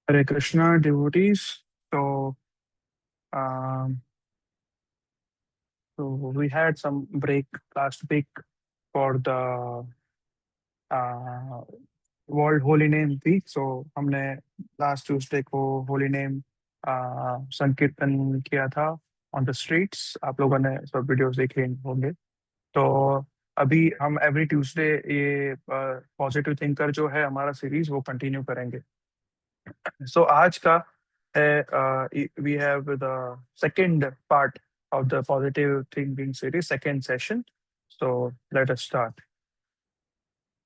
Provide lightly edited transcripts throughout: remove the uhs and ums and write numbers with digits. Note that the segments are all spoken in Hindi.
Hare Krishna, devotees. So, um, so we had some break last week for the uh, World Holy Name Week. So हमने लास्ट ट्यूसडे को होली नेम संकीर्तन किया था ऑन द स्ट्रीट्स। आप लोगों ने सब वीडियोस देखे होंगे। तो अभी हम एवरी ट्यूसडे ये पॉजिटिव थिंकर जो है हमारा सीरीज वो कंटिन्यू करेंगे। सो आज का है we have the second part of the positive thinking series, second session. So let us start.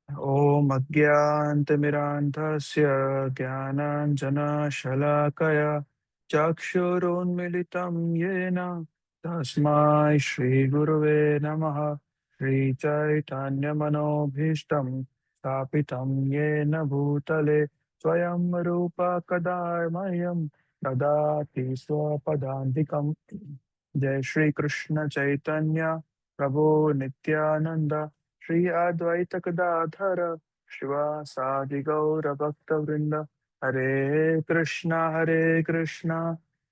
ॐ अज्ञानतिमिरान्धस्य ज्ञानाञ्जनशलाकया चक्षुरुन्मिलितं येन तस्मै श्रीगुरुवे नमः। श्रीचैतन्यमनोभीष्टं स्थापितं येन भूतले स्वयं रूप कदा मह्यं ददाति स्वपदान्तिकम्। जय श्री कृष्ण चैतन्य प्रभु नित्यानंद श्री अद्वैत गदाधर शिवासादि गौर भक्त वृंद। हरे कृष्णा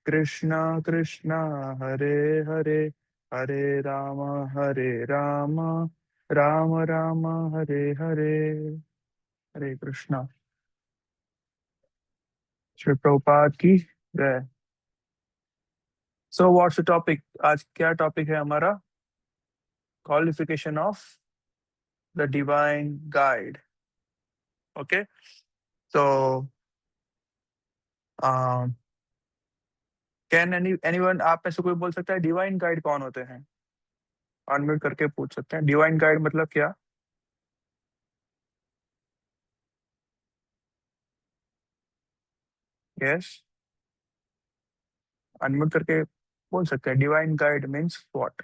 कृष्णा कृष्णा हरे हरे, हरे राम राम राम हरे हरे। हरे कृष्णा। श्री प्रभुपाद की जय। So what's the topic? आज क्या टॉपिक है हमारा? Qualification of the divine guide. Okay, so can anyone, आप में से कोई बोल सकता है डिवाइन गाइड कौन होते हैं? अनम्यूट करके पूछ सकते हैं। डिवाइन गाइड मतलब क्या? यस, अनम्यूट करके बोल सकते हैं। Divine guide means what?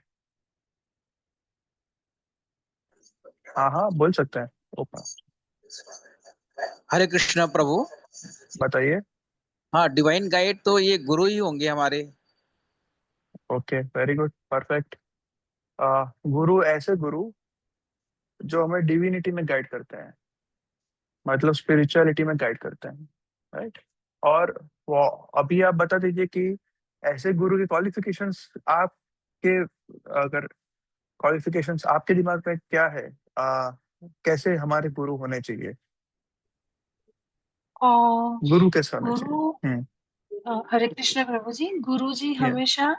हाँ हाँ, बोल सकते हैं। ओपन हरे कृष्णा प्रभु। बताइए। हाँ, डिवाइन गाइड तो ये गुरु ही होंगे हमारे। Okay, very good, perfect. गुरु ऐसे गुरु जो हमें डिविनिटी में गाइड करते हैं, मतलब स्पिरिचुअलिटी में गाइड करते हैं, राइट। और वो अभी आप बता दीजिए कि ऐसे गुरु की क्वालिफिकेशंस आपके, अगर क्वालिफिकेशंस आपके दिमाग में क्या है, कैसे हमारे गुरु होने चाहिए? अ, गुरु कैसे होने गुरु चाहिए? हरे कृष्ण प्रभु जी। गुरु जी ये हमेशा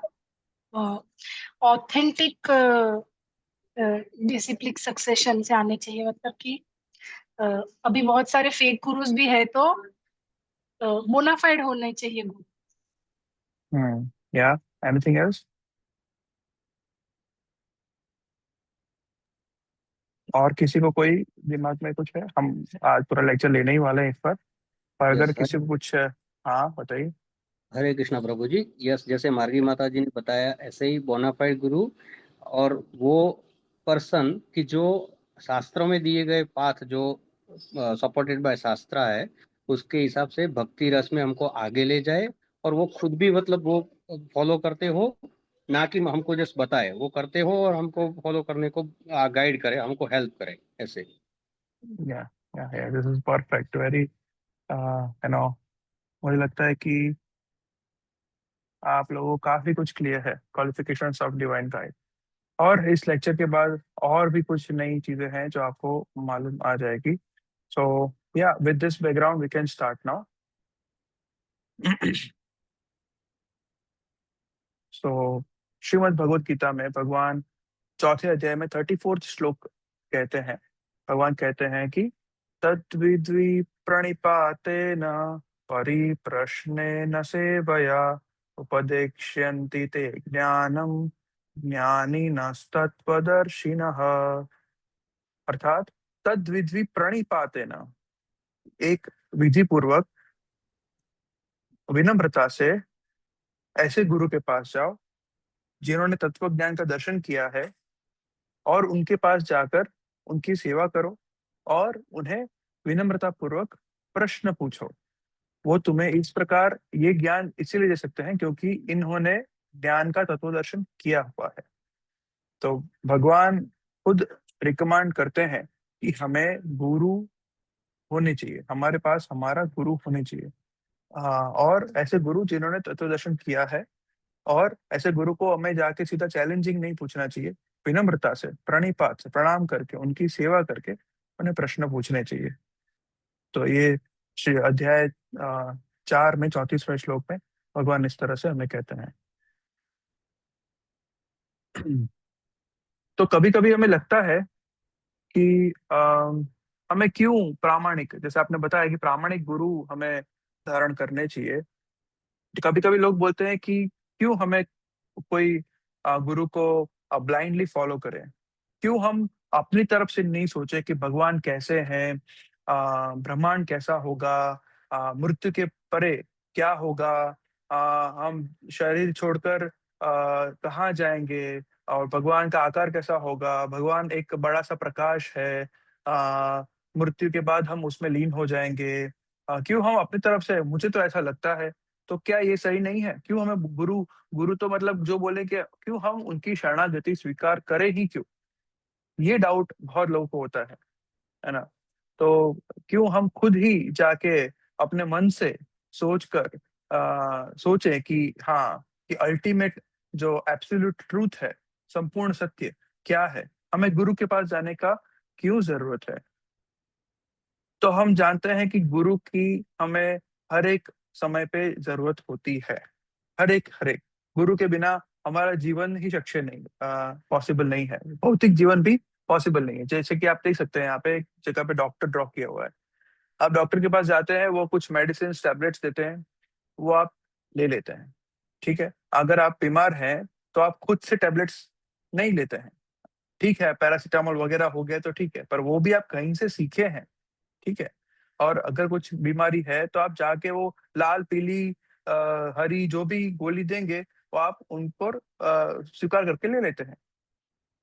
ऑथेंटिक डिसिप्लिन सक्सेशन से आने चाहिए। मतलब कि अ, अभी बहुत सारे फेक गुरुज भी है, तो बोनाफाइड होने चाहिए गुरु। या एनीथिंग एल्स? और किसी को कोई दिमाग में कुछ है? हम आज पूरा लेक्चर लेने ही वाले हैं इस पर, पर अगर यस किसी को कुछ है, हाँ बताइए। हरे कृष्णा प्रभु जी। यस, जैसे मार्गी माता जी ने बताया ऐसे ही बोनाफाइड गुरु और वो पर्सन की जो शास्त्रों में दिए गए पाथ जो सपोर्टेड बाय शास्त्र है उसके हिसाब से भक्ति रस में हमको आगे ले जाए और वो खुद भी मतलब वो फॉलो करते हो, ना कि हमको जस्ट बताए, वो करते हो और हमको फॉलो करने को गाइड करे, हमको हेल्प करे ऐसे। या दिस इज परफेक्ट, वेरी मुझे लगता है कि आप लोगों को काफी कुछ क्लियर है क्वालिफिकेशंस ऑफ डिवाइन गाइड। और इस लेक्चर के बाद और भी कुछ नई चीजें हैं जो आपको मालूम आ जाएगी। So yeah with this background we can start now. So Shrimad Bhagavad Gita में भगवान चौथे अध्याय में 34th श्लोक कहते हैं। भगवान कहते हैं कि तद्विद्वि प्रणिपातेन परिप्रश्नेन सेवया उपदेक्ष्यन्ति ते ज्ञानम ज्ञानिनस्तत्त्वदर्शिनः। अर्थात तद्विद्वि प्रणिपातेन, एक विधि पूर्वक विनम्रता से ऐसे गुरु के पास जाओ जिन्होंने तत्व ज्ञान का दर्शन किया है, और उनके पास जाकर उनकी सेवा करो और उन्हें विनम्रता पूर्वक प्रश्न पूछो। वो तुम्हें इस प्रकार ये ज्ञान इसीलिए दे सकते हैं क्योंकि इन्होंने ज्ञान का तत्व दर्शन किया हुआ है। तो भगवान खुद रिकमेंड करते हैं कि हमें गुरु होने चाहिए, हमारे पास हमारा गुरु होने चाहिए। और ऐसे गुरु जिन्होंने तत्व दर्शन किया है, और ऐसे गुरु को हमें जाके सीधा चैलेंजिंग नहीं पूछना चाहिए, विनम्रता से, प्रणिपात से, प्रणाम करके, उनकी सेवा करके उन्हें प्रश्न पूछने चाहिए। तो ये श्री अध्याय 4 में 34वें श्लोक में भगवान इस तरह से हमें कहते हैं। तो कभी कभी हमें लगता है कि हमें क्यों प्रामाणिक, जैसे आपने बताया कि प्रामाणिक गुरु हमें धारण करने चाहिए, कभी कभी लोग बोलते हैं कि क्यों हमें कोई गुरु को ब्लाइंडली फॉलो करें, क्यों हम अपनी तरफ से नहीं सोचे कि भगवान कैसे हैं, ब्रह्मांड कैसा होगा, मृत्यु के परे क्या होगा, हम शरीर छोड़कर कहाँ जाएंगे, और भगवान का आकार कैसा होगा, भगवान एक बड़ा सा प्रकाश है, मृत्यु के बाद हम उसमें लीन हो जाएंगे। क्यों हम अपनी तरफ से, मुझे तो ऐसा लगता है, तो क्या ये सही नहीं है? क्यों हमें गुरु गुरु तो मतलब जो बोले कि क्यों हम उनकी शरणागति स्वीकार करें ही क्यों? ये डाउट बहुत लोगों को होता है ना? तो क्यों हम खुद ही जाके अपने मन से सोचकर सोचें कि हाँ, कि अल्टीमेट जो एब्सोल्यूट ट्रूथ है, संपूर्ण सत्य क्या है, हमें गुरु के पास जाने का क्यों जरूरत है? तो हम जानते हैं कि गुरु की हमें हर एक समय पे जरूरत होती है, हर एक गुरु के बिना हमारा जीवन ही शक्य नहीं, पॉसिबल नहीं है, भौतिक जीवन भी पॉसिबल नहीं है। जैसे कि आप देख सकते हैं, यहाँ पे एक जगह पे डॉक्टर ड्रॉ किया हुआ है, आप डॉक्टर के पास जाते हैं, वो कुछ मेडिसिन टैबलेट्स देते हैं, वो आप ले लेते हैं, ठीक है। अगर आप बीमार हैं तो आप खुद से टैबलेट्स नहीं लेते हैं, ठीक है, पैरासीटामोल वगैरह हो गया तो ठीक है, पर वो भी आप कहीं से सीखे हैं, ठीक है। और अगर कुछ बीमारी है तो आप जाके वो लाल, पीली, हरी जो भी गोली देंगे, वो आप उनको स्वीकार करके ले लेते हैं,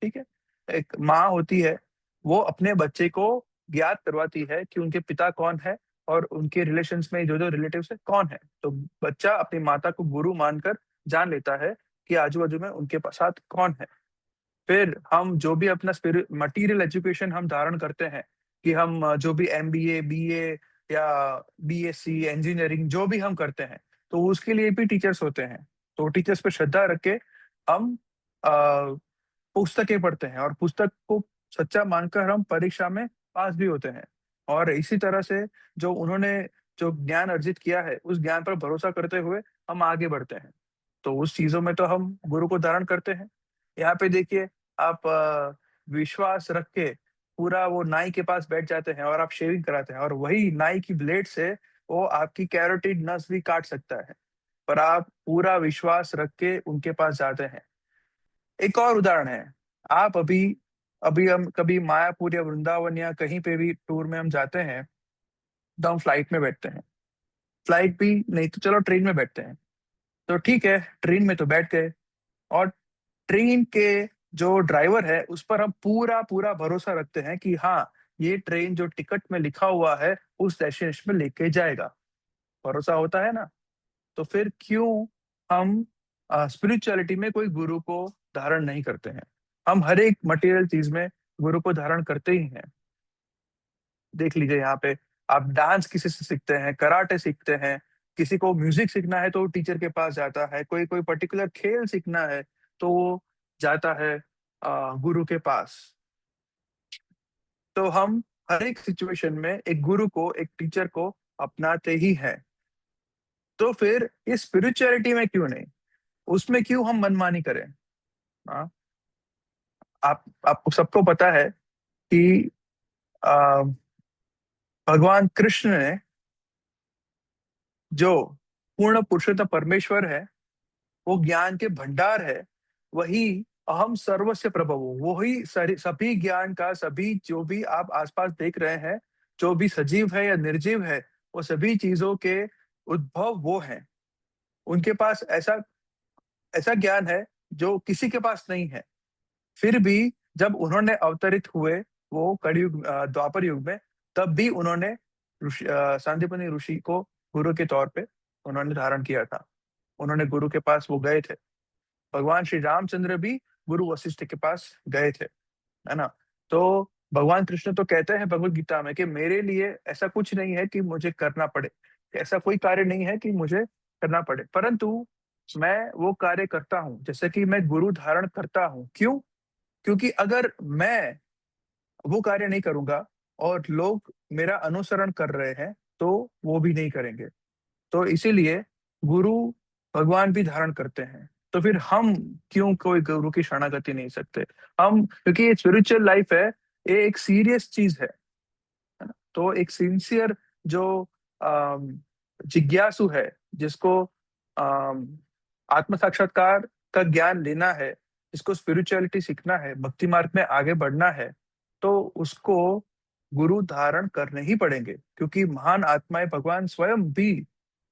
ठीक है। एक माँ होती है, वो अपने बच्चे को ज्ञात करवाती है कि उनके पिता कौन है, और उनके रिलेशंस में जो जो रिलेटिव्स है कौन है। तो बच्चा अपनी माता को गुरु मानकर जान लेता है कि आजू बाजू में उनके साथ कौन है। फिर हम जो भी अपना मटीरियल एजुकेशन हम धारण करते हैं, कि हम जो भी एमबीए, बीए या बीएससी, इंजीनियरिंग जो भी हम करते हैं, तो उसके लिए भी टीचर्स होते हैं। तो टीचर्स पे श्रद्धा रख के हम पुस्तकें पढ़ते हैं, और पुस्तक को सच्चा मानकर हम परीक्षा में पास भी होते हैं। और इसी तरह से जो उन्होंने जो ज्ञान अर्जित किया है, उस ज्ञान पर भरोसा करते हुए हम आगे बढ़ते हैं। तो उस चीजों में तो हम गुरु को धारण करते हैं। यहाँ पे देखिए, आप विश्वास रख के पूरा वो नाई के पास बैठ जाते हैं और आप शेविंग कराते हैं, और वही नाई की ब्लेड से वो आपकी कैरोटिड नस भी काट सकता है, पर आप पूरा विश्वास रख के उनके पास जाते हैं। एक और उदाहरण है, आप अभी अभी हम कभी मायापुर या वृंदावन या कहीं पे भी टूर में हम जाते हैं, तो हम फ्लाइट में बैठते हैं, फ्लाइट भी नहीं तो चलो ट्रेन में बैठते हैं। तो ठीक है, ट्रेन में तो बैठ गए, और ट्रेन के जो ड्राइवर है उस पर हम पूरा पूरा भरोसा रखते हैं कि हाँ, ये ट्रेन जो टिकट में लिखा हुआ है उस डेस्टिनेशन में लेके जाएगा, भरोसा होता है ना। तो फिर क्यों हम स्पिरिचुअलिटी में कोई गुरु को धारण नहीं करते हैं? हम हर एक मटेरियल चीज में गुरु को धारण करते ही हैं। देख लीजिए, यहाँ पे आप डांस किसी से सीखते हैं, कराटे सीखते हैं, किसी को म्यूजिक सीखना है तो वो टीचर के पास जाता है, कोई कोई पर्टिकुलर खेल सीखना है तो वो जाता है गुरु के पास। तो हम हर एक सिचुएशन में एक गुरु को, एक टीचर को अपनाते ही हैं। तो फिर इस स्पिरिचुअलिटी में क्यों नहीं, उसमें क्यों हम मनमानी करें? हाँ, आपको सबको पता है कि आ, भगवान कृष्ण ने, जो पूर्ण पुरुषोत्तम परमेश्वर है, वो ज्ञान के भंडार है, वही अहम सर्वस्य प्रभव, वही सभी ज्ञान का, सभी जो भी आप आसपास देख रहे हैं, जो भी सजीव है या निर्जीव है, वो सभी चीजों के उद्भव वो हैं। उनके पास ऐसा ऐसा ज्ञान है जो किसी के पास नहीं है। फिर भी जब उन्होंने अवतरित हुए, वो कलयुग, द्वापर युग में, तब भी उन्होंने सांदीपनि ऋषि को गुरु के तौर पे उन्होंने धारण किया था। उन्होंने गुरु के पास वो गए थे। भगवान श्री रामचंद्र भी गुरु वशिष्ठ के पास गए थे, है ना। तो भगवान कृष्ण तो कहते हैं भगवत गीता में कि मेरे लिए ऐसा कुछ नहीं है कि मुझे करना पड़े, ऐसा कोई कार्य नहीं है कि मुझे करना पड़े, परंतु मैं वो कार्य करता हूँ, जैसे कि मैं गुरु धारण करता हूँ। क्यों? क्योंकि अगर मैं वो कार्य नहीं करूंगा और लोग मेरा अनुसरण कर रहे हैं, तो वो भी नहीं करेंगे। तो इसीलिए गुरु भगवान भी धारण करते हैं। तो फिर हम क्यों कोई गुरु की शरणागति नहीं सकते? हम, क्योंकि ये स्पिरिचुअल लाइफ है, ये एक सीरियस चीज है ना? तो एक सिंसियर जो अम, जिज्ञासु है, जिसको अम, आत्म साक्षात्कार का ज्ञान लेना है, जिसको स्पिरिचुअलिटी सीखना है, भक्ति मार्ग में आगे बढ़ना है, तो उसको गुरु धारण करने ही पड़ेंगे, क्योंकि महान आत्माएं भगवान स्वयं भी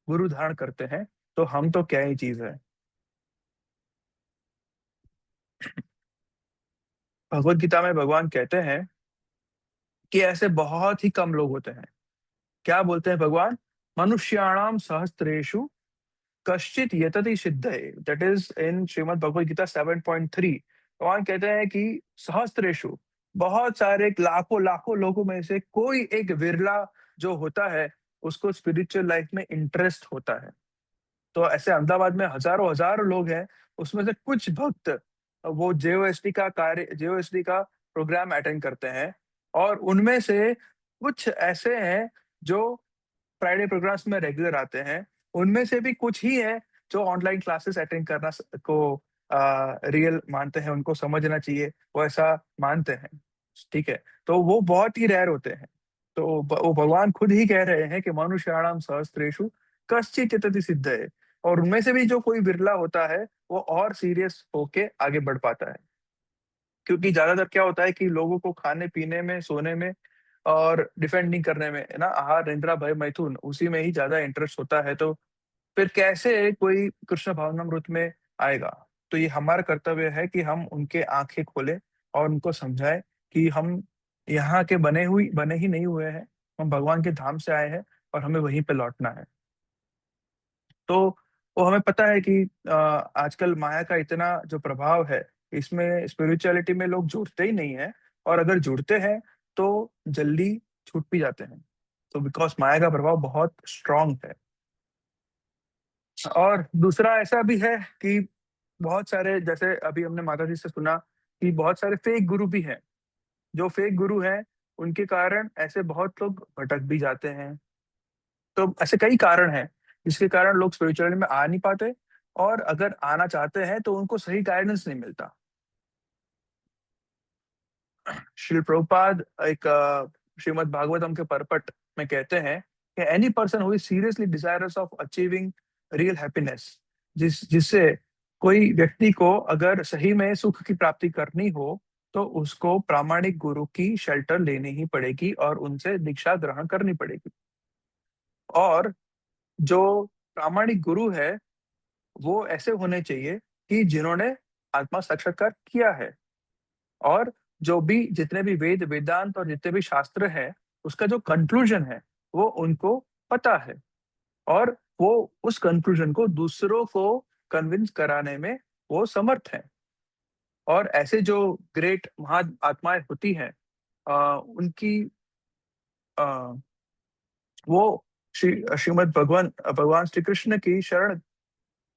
गुरु धारण करते हैं। तो हम तो क्या ही चीज है। भगवत गीता में भगवान कहते हैं कि ऐसे बहुत ही कम लोग होते हैं। क्या बोलते हैं भगवान? मनुष्याणाम सहस्त्रेषु कश्चित यतति सिद्धये, that is in Shrimad Bhagavad Gita 7.3। भगवान कहते हैं कि सहस्त्रेषु, बहुत सारे लाखों लाखों लोगों में से कोई एक विरला जो होता है, उसको स्पिरिचुअल लाइफ में इंटरेस्ट होता है। तो ऐसे अहमदाबाद में हजारों हजारों लोग हैं, उसमें से कुछ भक्त वो जेओएसडी का प्रोग्राम अटेंड करते हैं, और उनमें से कुछ ऐसे हैं जो फ्राइडे प्रोग्राम्स में रेगुलर आते हैं। उनमें से भी कुछ ही हैं जो ऑनलाइन क्लासेस अटेंड करना को रियल मानते हैं, उनको समझना चाहिए, वो ऐसा मानते हैं। ठीक है, तो वो बहुत ही रेयर होते हैं। तो वो भगवान खुद ही कह रहे हैं कि मनुष्याणाम सहस्त्रेषु कश्चित् यतति सिद्धये, और उनमें से भी जो कोई बिरला होता है, वो और सीरियस होके आगे बढ़ पाता है। क्योंकि ज्यादातर क्या होता है कि लोगों को खाने पीने में, सोने में और डिफेंडिंग करने में, है ना, आहार निद्रा भय मैथुन, उसी में ही ज्यादा इंटरेस्ट होता है। तो फिर कैसे कोई कृष्ण भावनामृत में आएगा? तो ये हमारा कर्तव्य है कि हम उनके आंखें खोलें और उनको समझाएं कि हम यहाँ के बने ही नहीं हुए हैं, हम भगवान के धाम से आए हैं और हमें वहीं पे लौटना है। तो वो हमें पता है कि आजकल माया का इतना जो प्रभाव है, इसमें स्पिरिचुअलिटी में लोग जुड़ते ही नहीं है, और अगर जुड़ते हैं तो जल्दी छूट भी जाते हैं। तो बिकॉज माया का प्रभाव बहुत स्ट्रांग है। और दूसरा ऐसा भी है कि बहुत सारे, जैसे अभी हमने माता जी से सुना कि बहुत सारे फेक गुरु भी हैं। जो फेक गुरु हैं, उनके कारण ऐसे बहुत लोग भटक भी जाते हैं। तो ऐसे कई कारण हैं जिसके कारण लोग स्पिरिचुअलिटी में आ नहीं पाते, और अगर आना चाहते हैं तो उनको सही गाइडेंस नहीं मिलता। श्री प्रभुपाद एक श्रीमद् भागवतम के परपट में कहते हैं कि any person who is seriously desirous of achieving real happiness, जिससे कोई व्यक्ति को अगर सही में सुख की प्राप्ति करनी हो, तो उसको प्रामाणिक गुरु की शेल्टर लेनी ही पड़ेगी और उनसे दीक्षा ग्रहण करनी पड़ेगी। और जो प्रामाणिक गुरु है, वो ऐसे होने चाहिए कि जिन्होंने आत्मा साक्षात्कार किया है, और जो भी जितने भी वेद वेदांत और जितने भी शास्त्र हैं, उसका जो कंक्लूजन है वो उनको पता है, और वो उस कंक्लूजन को दूसरों को कन्विंस कराने में वो समर्थ हैं। और ऐसे जो ग्रेट महान आत्माएं होती हैं, उनकी अ, वो श्रीमद् भगवान श्री कृष्ण की शरण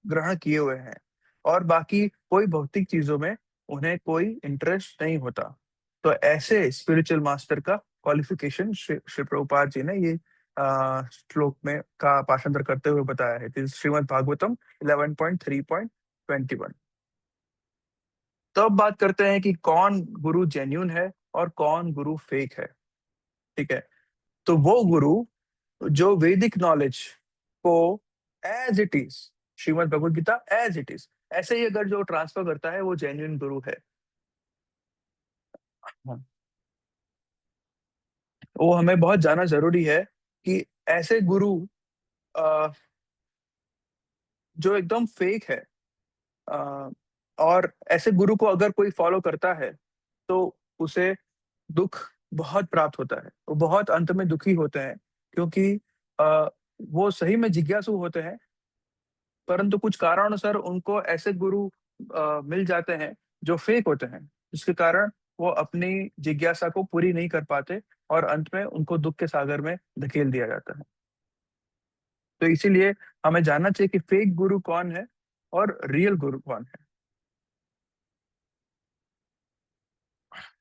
ग्रहण किए हुए हैं, और बाकी कोई भौतिक चीजों में उन्हें कोई इंटरेस्ट नहीं होता। तो ऐसे स्पिरिचुअल मास्टर का क्वालिफिकेशन श्री प्रभुपाद जी ने ये श्लोक में का पाठांतर करते हुए बताया है, श्रीमद् भागवतम 11.3.21। तो अब बात करते हैं कि कौन गुरु जेन्यून है और कौन गुरु फेक है। ठीक है, तो वो गुरु जो वैदिक नॉलेज को as it is, Shrimad Bhagavad Gita as it is ऐसे ही अगर जो ट्रांसफर करता है, वो जेन्युइन गुरु है। हाँ। वो हमें बहुत जानना जरूरी है कि ऐसे गुरु अ, जो एकदम फेक है, अ, और ऐसे गुरु को अगर कोई फॉलो करता है, तो उसे दुख बहुत प्राप्त होता है, वो बहुत अंत में दुखी होते हैं, क्योंकि अ, वो सही में जिज्ञासु होते हैं, परंतु कुछ कारणों उनको ऐसे गुरु मिल जाते हैं जो फेक होते हैं, जिसके कारण वो अपनी जिज्ञासा को पूरी नहीं कर पाते, और अंत में उनको दुख के सागर में धकेल दिया जाता है। तो इसीलिए हमें जानना चाहिए कि फेक गुरु कौन है और रियल गुरु कौन है।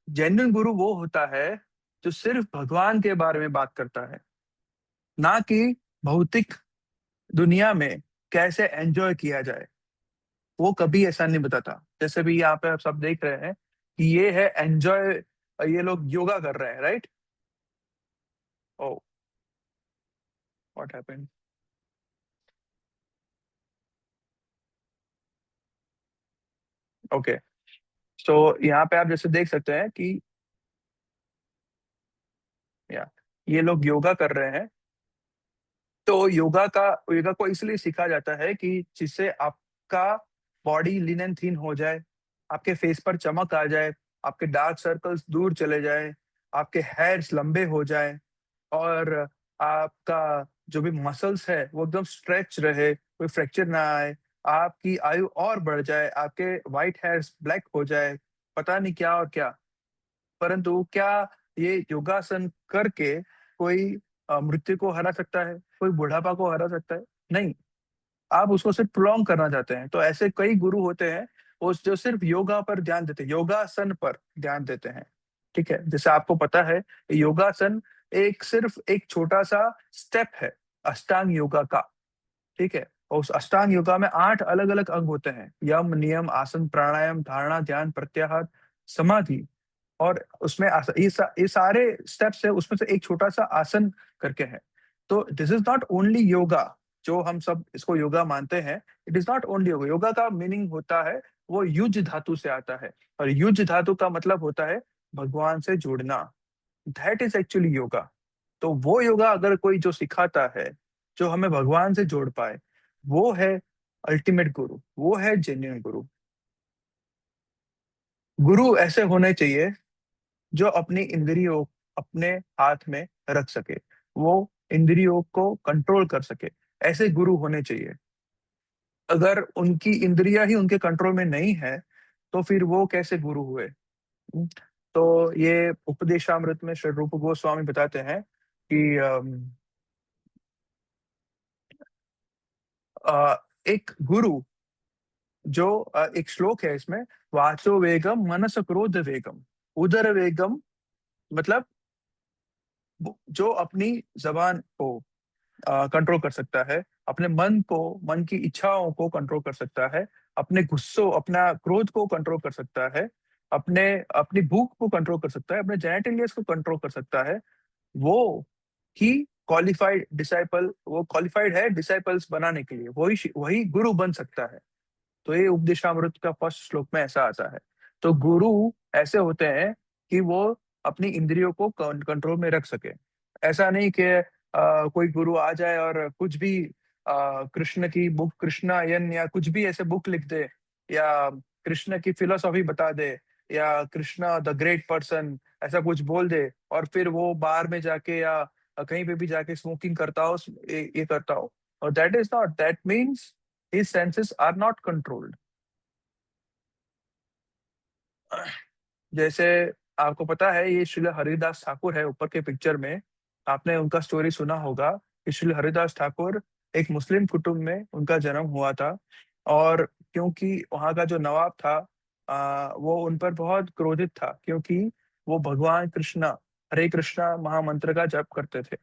जेन्युइन गुरु वो होता है जो सिर्फ भगवान के बारे में बात करता है, ना कि भौतिक दुनिया में कैसे एंजॉय किया जाए। वो कभी ऐसा नहीं बताता। जैसे भी यहाँ पे आप सब देख रहे हैं कि ये है एंजॉय, ये लोग योगा कर रहे हैं, right? Oh, what happened? Okay, so यहाँ पे आप जैसे देख सकते हैं कि या ये लोग योगा कर रहे हैं। तो योगा को इसलिए सीखा जाता है कि जिससे आपका बॉडी लीन एंड थीन हो जाए, आपके फेस पर चमक आ जाए, आपके डार्क सर्कल्स दूर चले जाए, आपके हेयर्स लंबे हो जाए, और आपका जो भी मसल्स है वो एकदम स्ट्रेच रहे, कोई फ्रैक्चर ना आए, आपकी आयु और बढ़ जाए, आपके व्हाइट हेयर्स ब्लैक हो जाए, पता नहीं क्या और क्या। परंतु क्या ये योगासन करके कोई मृत्यु को हरा सकता है? कोई बुढ़ापा को हरा सकता है? नहीं। आप उसको सिर्फ प्रोलॉन्ग करना चाहते हैं। तो ऐसे कई गुरु होते हैं वो जो सिर्फ योगा पर ध्यान देते हैं, योगासन पर ध्यान देते हैं। ठीक है, जैसे आपको पता है योगासन सिर्फ एक छोटा सा स्टेप है अष्टांग योगा का। ठीक है, और उस अष्टांग योगा में 8 अलग अलग अंग होते हैं, यम, नियम, आसन, प्राणायाम, धारणा, ध्यान, प्रत्याहार, समाधि। और उसमें ये सारे स्टेप्स है, उसमें से एक छोटा सा आसन करके है। तो this is not only yoga. जो हम सब इसको योगा मानते हैं, it is not only yoga. Yoga का मीनिंग होता है, वो युज धातु से आता है, और युज धातु का मतलब होता है भगवान से जुड़ना। That is actually yoga. तो वो योगा अगर कोई जो सिखाता है, जो हमें भगवान से जोड़ पाए, वो है अल्टीमेट गुरु, वो है जेन्युइन गुरु। गुरु ऐसे होने चाहिए जो अपनी इंद्रियों अपने हाथ में रख सके, वो इंद्रियों को कंट्रोल कर सके। ऐसे गुरु होने चाहिए। अगर उनकी इंद्रियां ही उनके कंट्रोल में नहीं है, तो फिर वो कैसे गुरु हुए? हम्म, तो ये उपदेशामृत में श्री रूप गोस्वामी बताते हैं कि एक गुरु जो एक श्लोक है इसमें, वाचो वेगम मनस क्रोध वेगम उदर वेगम, मतलब जो अपनी जबान को कंट्रोल कर सकता है, अपने मन की इच्छाओं को कंट्रोल कर सकता है, अपने गुस्सों अपना क्रोध को कंट्रोल कर सकता है, अपने अपनी भूख को कंट्रोल कर सकता है, अपने जेनेटिलियस को कंट्रोल कर सकता है, वो ही क्वालिफाइड डिसाइपल, वो क्वालिफाइड है डिसाइपल्स बनाने के लिए, वही वही गुरु बन सकता है। तो ये उपदेशामृत का फर्स्ट श्लोक में ऐसा आता है। तो गुरु ऐसे होते हैं कि वो अपनी इंद्रियों को कंट्रोल में रख सके। ऐसा नहीं कि कोई गुरु आ जाए और कुछ भी कृष्ण की बुक, कृष्णायन या कुछ भी ऐसे बुक लिख दे, या कृष्ण की फिलोसॉफी बता दे, या कृष्णा द ग्रेट पर्सन ऐसा कुछ बोल दे, और फिर वो बार में जाके या कहीं पे भी जाके स्मोकिंग करता हो, ये करता हो। और that is not, that means his senses are not controlled। जैसे आपको पता है ये श्रील हरिदास ठाकुर है ऊपर के पिक्चर में, आपने उनका स्टोरी सुना होगा कि श्रील हरिदास ठाकुर एक मुस्लिम कुटुंब में उनका जन्म हुआ था। और क्योंकि वहाँ का जो नवाब था, वो उन पर बहुत क्रोधित था, क्योंकि वो भगवान कृष्णा, हरे कृष्णा महामंत्र का जप करते थे।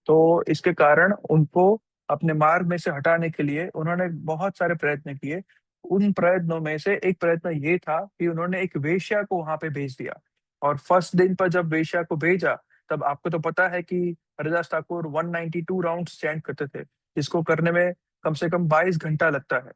तो इसके कारण उनको अपने मार्ग में से हटाने के लिए उन्होंने बहुत सारे प्रयत्न किए। उन प्रयत्नों में से एक प्रयत्न ये था कि उन्होंने एक वेश्या को वहां पे भेज दिया। और फर्स्ट दिन पर जब वेश्या को भेजा, तब आपको तो पता है कि हरिदास ठाकुर 192 राउंड्स चैंट करते थे, जिसको करने में कम से कम 22 घंटा लगता है।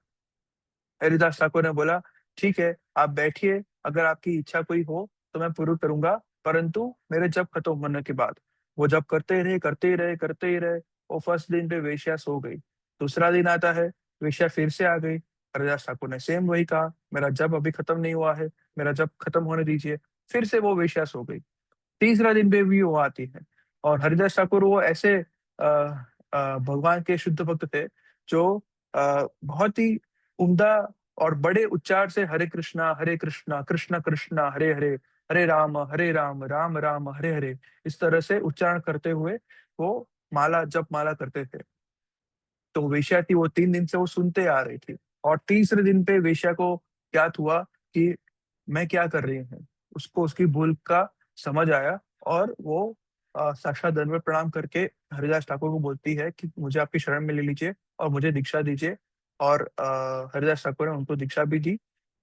हरिदास ठाकुर ने बोला, ठीक है आप बैठिए, अगर आपकी इच्छा कोई हो तो मैं पूरी करूंगा, परंतु मेरे जब खत्म होने के बाद। वो जब करते ही रहे, करते ही रहे, करते ही रहे। वो फर्स्ट दिन पे वेश्या सो गई। दूसरा दिन आता है, वेश्या फिर से आ गई। हरिदास ठाकुर ने सेम वही कहा, मेरा जब अभी खत्म नहीं हुआ है, मेरा जब खत्म होने दीजिए। फिर से वो वेश्या सो गई। तीसरा दिन पे भी वो आती है। और हरिदास ठाकुर वो ऐसे भगवान के शुद्ध भक्त थे, जो बहुत ही उम्दा और बड़े उच्चार से हरे कृष्णा कृष्ण कृष्ण हरे हरे, हरे राम राम राम हरे हरे, इस तरह से उच्चारण करते हुए वो माला जप माला करते थे। तो वेश्या थी, वो 3 दिन से वो सुनते आ रही थी, और तीसरे दिन पे वेश्या को ज्ञात हुआ कि मैं क्या कर रही हूँ। उसको उसकी भूल का समझ आया, और वो साक्षात दंडवत प्रणाम करके हरिदास ठाकुर को बोलती है कि मुझे आपकी शरण में ले लीजिए और मुझे दीक्षा दीजिए। और हरिदास ठाकुर ने उनको दीक्षा भी दी,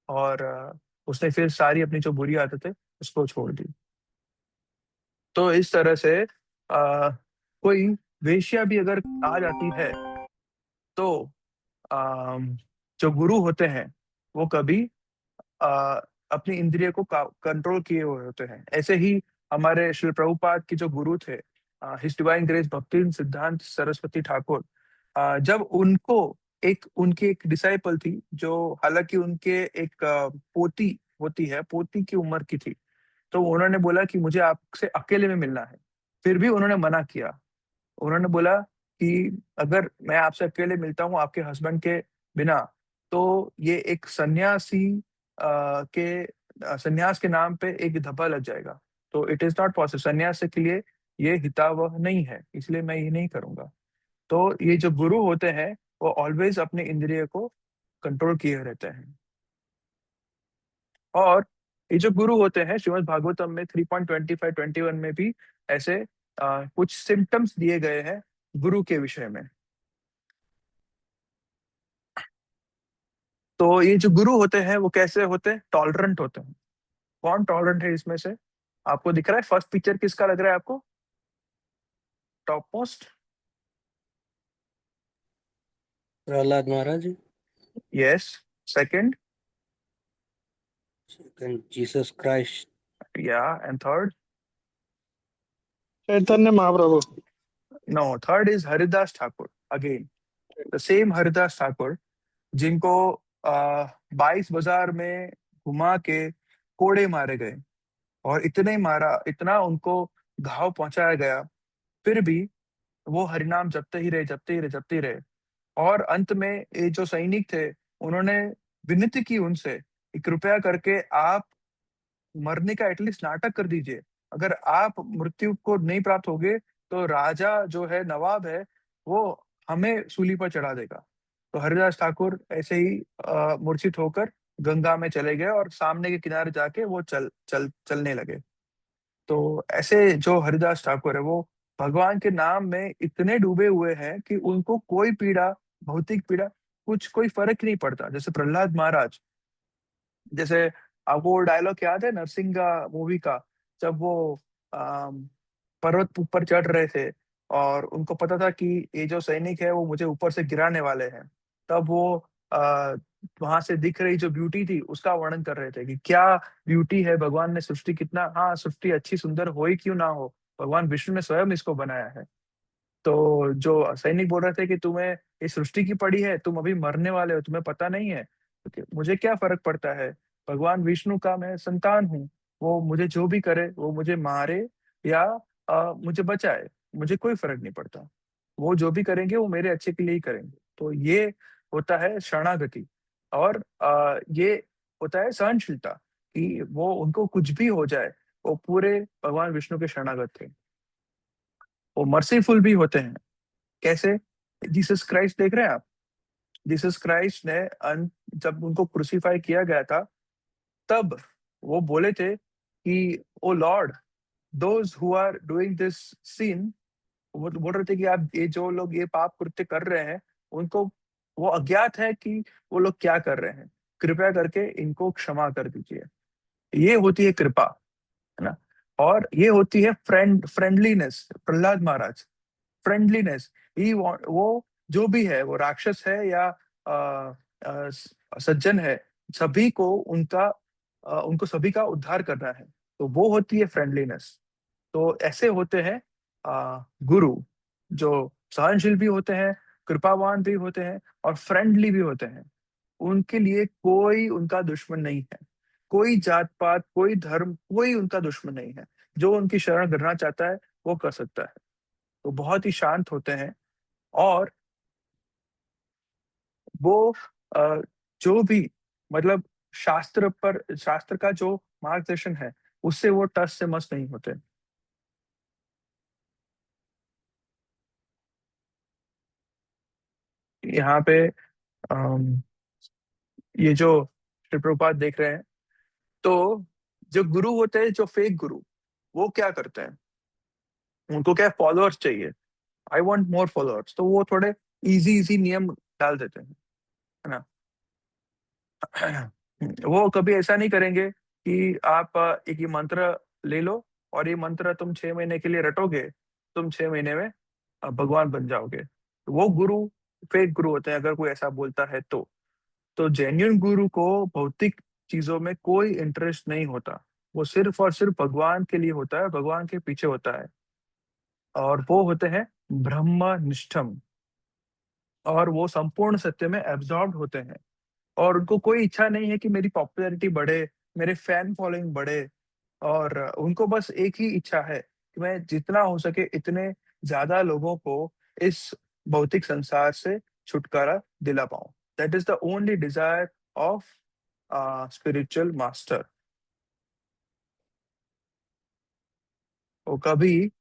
और उसने फिर सारी अपनी जो बुरी आदतें उसको छोड़ दी। तो इस तरह से कोई वेश्या भी अगर आ जाती है तो जो गुरु होते हैं वो कभी अ, अपनी इंद्रिय को कंट्रोल किए हुए होते हैं। ऐसे ही हमारे श्री प्रभुपाद के जो गुरु थे, हिज डिवाइन ग्रेस भक्ति सिद्धांत सरस्वती ठाकुर, जब उनको उनकी एक डिसाइपल थी, जो हालांकि उनके एक पोती होती है, पोती की उम्र की थी, तो उन्होंने बोला कि मुझे आपसे अकेले में मिलना है। फिर भी उन्होंने मना किया। उन्होंने बोला कि अगर मैं आपसे अकेले मिलता हूँ आपके हस्बैंड के बिना, तो ये एक सन्यासी सन्यास के नाम पे एक धब्बा लग जाएगा। तो इट इज नॉट पॉसिबल, सन्यास के लिए ये हितावह नहीं है, इसलिए मैं ये नहीं करूंगा। तो ये जो गुरु होते हैं वो ऑलवेज अपने इंद्रिय को कंट्रोल किए रहते हैं। और ये जो गुरु होते हैं, श्रीमद् भागवतम में 3.25-21 में भी ऐसे कुछ सिम्टम्स दिए गए हैं गुरु के विषय में। तो ये जो गुरु होते हैं वो कैसे होते हैं? टॉलरेंट होते हैं। कौन टॉलरेंट है इसमें से? आपको दिख रहा है फर्स्ट पिक्चर किसका लग रहा है आपको? Top most? Prahlad Maharaj, yes. Second? Second Jesus Christ, yeah. And third? Chaitanya Mahaprabhu. No, third is Haridas Thakur again, the same Haridas Thakur, जिनको 22 बाजार में घुमा के कोड़े मारे गए, और इतने मारा, इतना उनको घाव पहुंचाया गया, फिर भी वो हरिनाम जपते ही रहे, जपते ही रहे, जपते ही रहे। और अंत में ये जो सैनिक थे, उन्होंने विनती की उनसे कि कृपया करके आप मरने का एटलीस्ट नाटक कर दीजिए। अगर आप मृत्यु को नहीं प्राप्त होगे तो राजा जो है, नवाब है, वो हमें सूली पर चढ़ा देगा। तो हरिदास ठाकुर ऐसे ही मूर्छित होकर गंगा में चले गए, और सामने के किनारे जाके वो चलने लगे। तो ऐसे जो हरिदास ठाकुर है, वो भगवान के नाम में इतने डूबे हुए हैं कि उनको कोई पीड़ा, भौतिक पीड़ा, कुछ कोई फर्क नहीं पड़ता। जैसे प्रहलाद महाराज, जैसे आपको वो डायलॉग याद है नरसिंगा मूवी का, जब वो अम, पर्वत ऊपर चढ़ रहे थे और उनको पता था कि ये जो सैनिक है वो मुझे ऊपर से गिराने वाले हैं, तब वो वहां से दिख रही जो ब्यूटी थी उसका वर्णन कर रहे थे कि क्या ब्यूटी है, भगवान ने सृष्टि कितना, हाँ सृष्टि अच्छी सुंदर हो ही क्यों ना हो, भगवान विष्णु ने स्वयं इसको बनाया है। तो जो सैनिक बोल रहे थे कि तुम्हें ये सृष्टि की पड़ी है, तुम अभी मरने वाले हो, तुम्हें पता नहीं है। तो मुझे क्या फर्क पड़ता है, भगवान विष्णु का मैं संतान हूँ, वो मुझे जो भी करे, वो मुझे मारे या मुझे बचाए, मुझे कोई फर्क नहीं पड़ता। वो जो भी करेंगे वो मेरे अच्छे के लिए ही करेंगे। तो ये होता है शरणागति। और ये होता है सहनशीलता, कि वो उनको कुछ भी हो जाए, वो पूरे भगवान विष्णु के शरणागत थे। वो मर्सीफुल भी होते हैं। कैसे? जीसस क्राइस्ट देख रहे हैं आप? जीसस क्राइस्ट ने जब उनको क्रूसीफाई किया गया था, तब वो बोले थे कि oh lord, those who are doing this sin, वो बोल रहे थे कि आप, ये जो लोग ये पाप कृत्य कर रहे हैं, उनको वो अज्ञात है कि वो लोग क्या कर रहे हैं, कृपया करके इनको क्षमा कर दीजिए। ये होती है कृपा, है ना। और ये होती है फ्रेंडलीनेस। प्रहलाद महाराज, फ्रेंडलीनेस ही, वो जो भी है, वो राक्षस है या सज्जन है, सभी को उनको सभी का उद्धार करना है। तो वो होती है फ्रेंडलीनेस। तो ऐसे होते हैं गुरु, जो सहनशील भी होते हैं, कृपावान भी होते हैं, और फ्रेंडली भी होते हैं। उनके लिए कोई उनका दुश्मन नहीं है, कोई जात पात, कोई धर्म, कोई उनका दुश्मन नहीं है। जो उनकी शरण करना चाहता है वो कर सकता है। तो बहुत ही शांत होते हैं। और वो अ, जो भी, मतलब शास्त्र का जो मार्गदर्शन है, उससे वो टस से मस नहीं होते। यहाँ पे ये जो श्री प्रभुपाद देख रहे हैं, तो जो गुरु होते हैं, जो फेक गुरु, वो क्या करते हैं, उनको क्या फॉलोअर्स चाहिए, आई वांट मोर फॉलोअर्स, तो वो थोड़े इजी इजी नियम डाल देते हैं, है ना। वो कभी ऐसा नहीं करेंगे कि आप एक ये मंत्र ले लो और ये मंत्र तुम 6 महीने के लिए रटोगे, तुम 6 महीने में भगवान बन जाओगे। तो वो गुरु फेक गुरु होते हैं, अगर कोई ऐसा बोलता है तो जेन्युइन गुरु को भौतिक चीजों में कोई इंटरेस्ट नहीं होता, वो सिर्फ और सिर्फ भगवान के लिए होता है, भगवान के पीछे होता है, और वो होते हैं ब्रह्मनिष्ठम, और वो संपूर्ण सत्य में एब्जॉर्ब होते हैं, और उनको कोई इच्छा नहीं है कि मेरी पॉपुलैरिटी बढ़े, मेरे फैन फॉलोइंग बढ़े, और उनको बस एक ही इच्छा है कि मैं जितना हो सके इतने ज्यादा लोगों को इस भौतिक संसार से छुटकारा दिला पाऊं। That is the only desire of spiritual master. वो कभी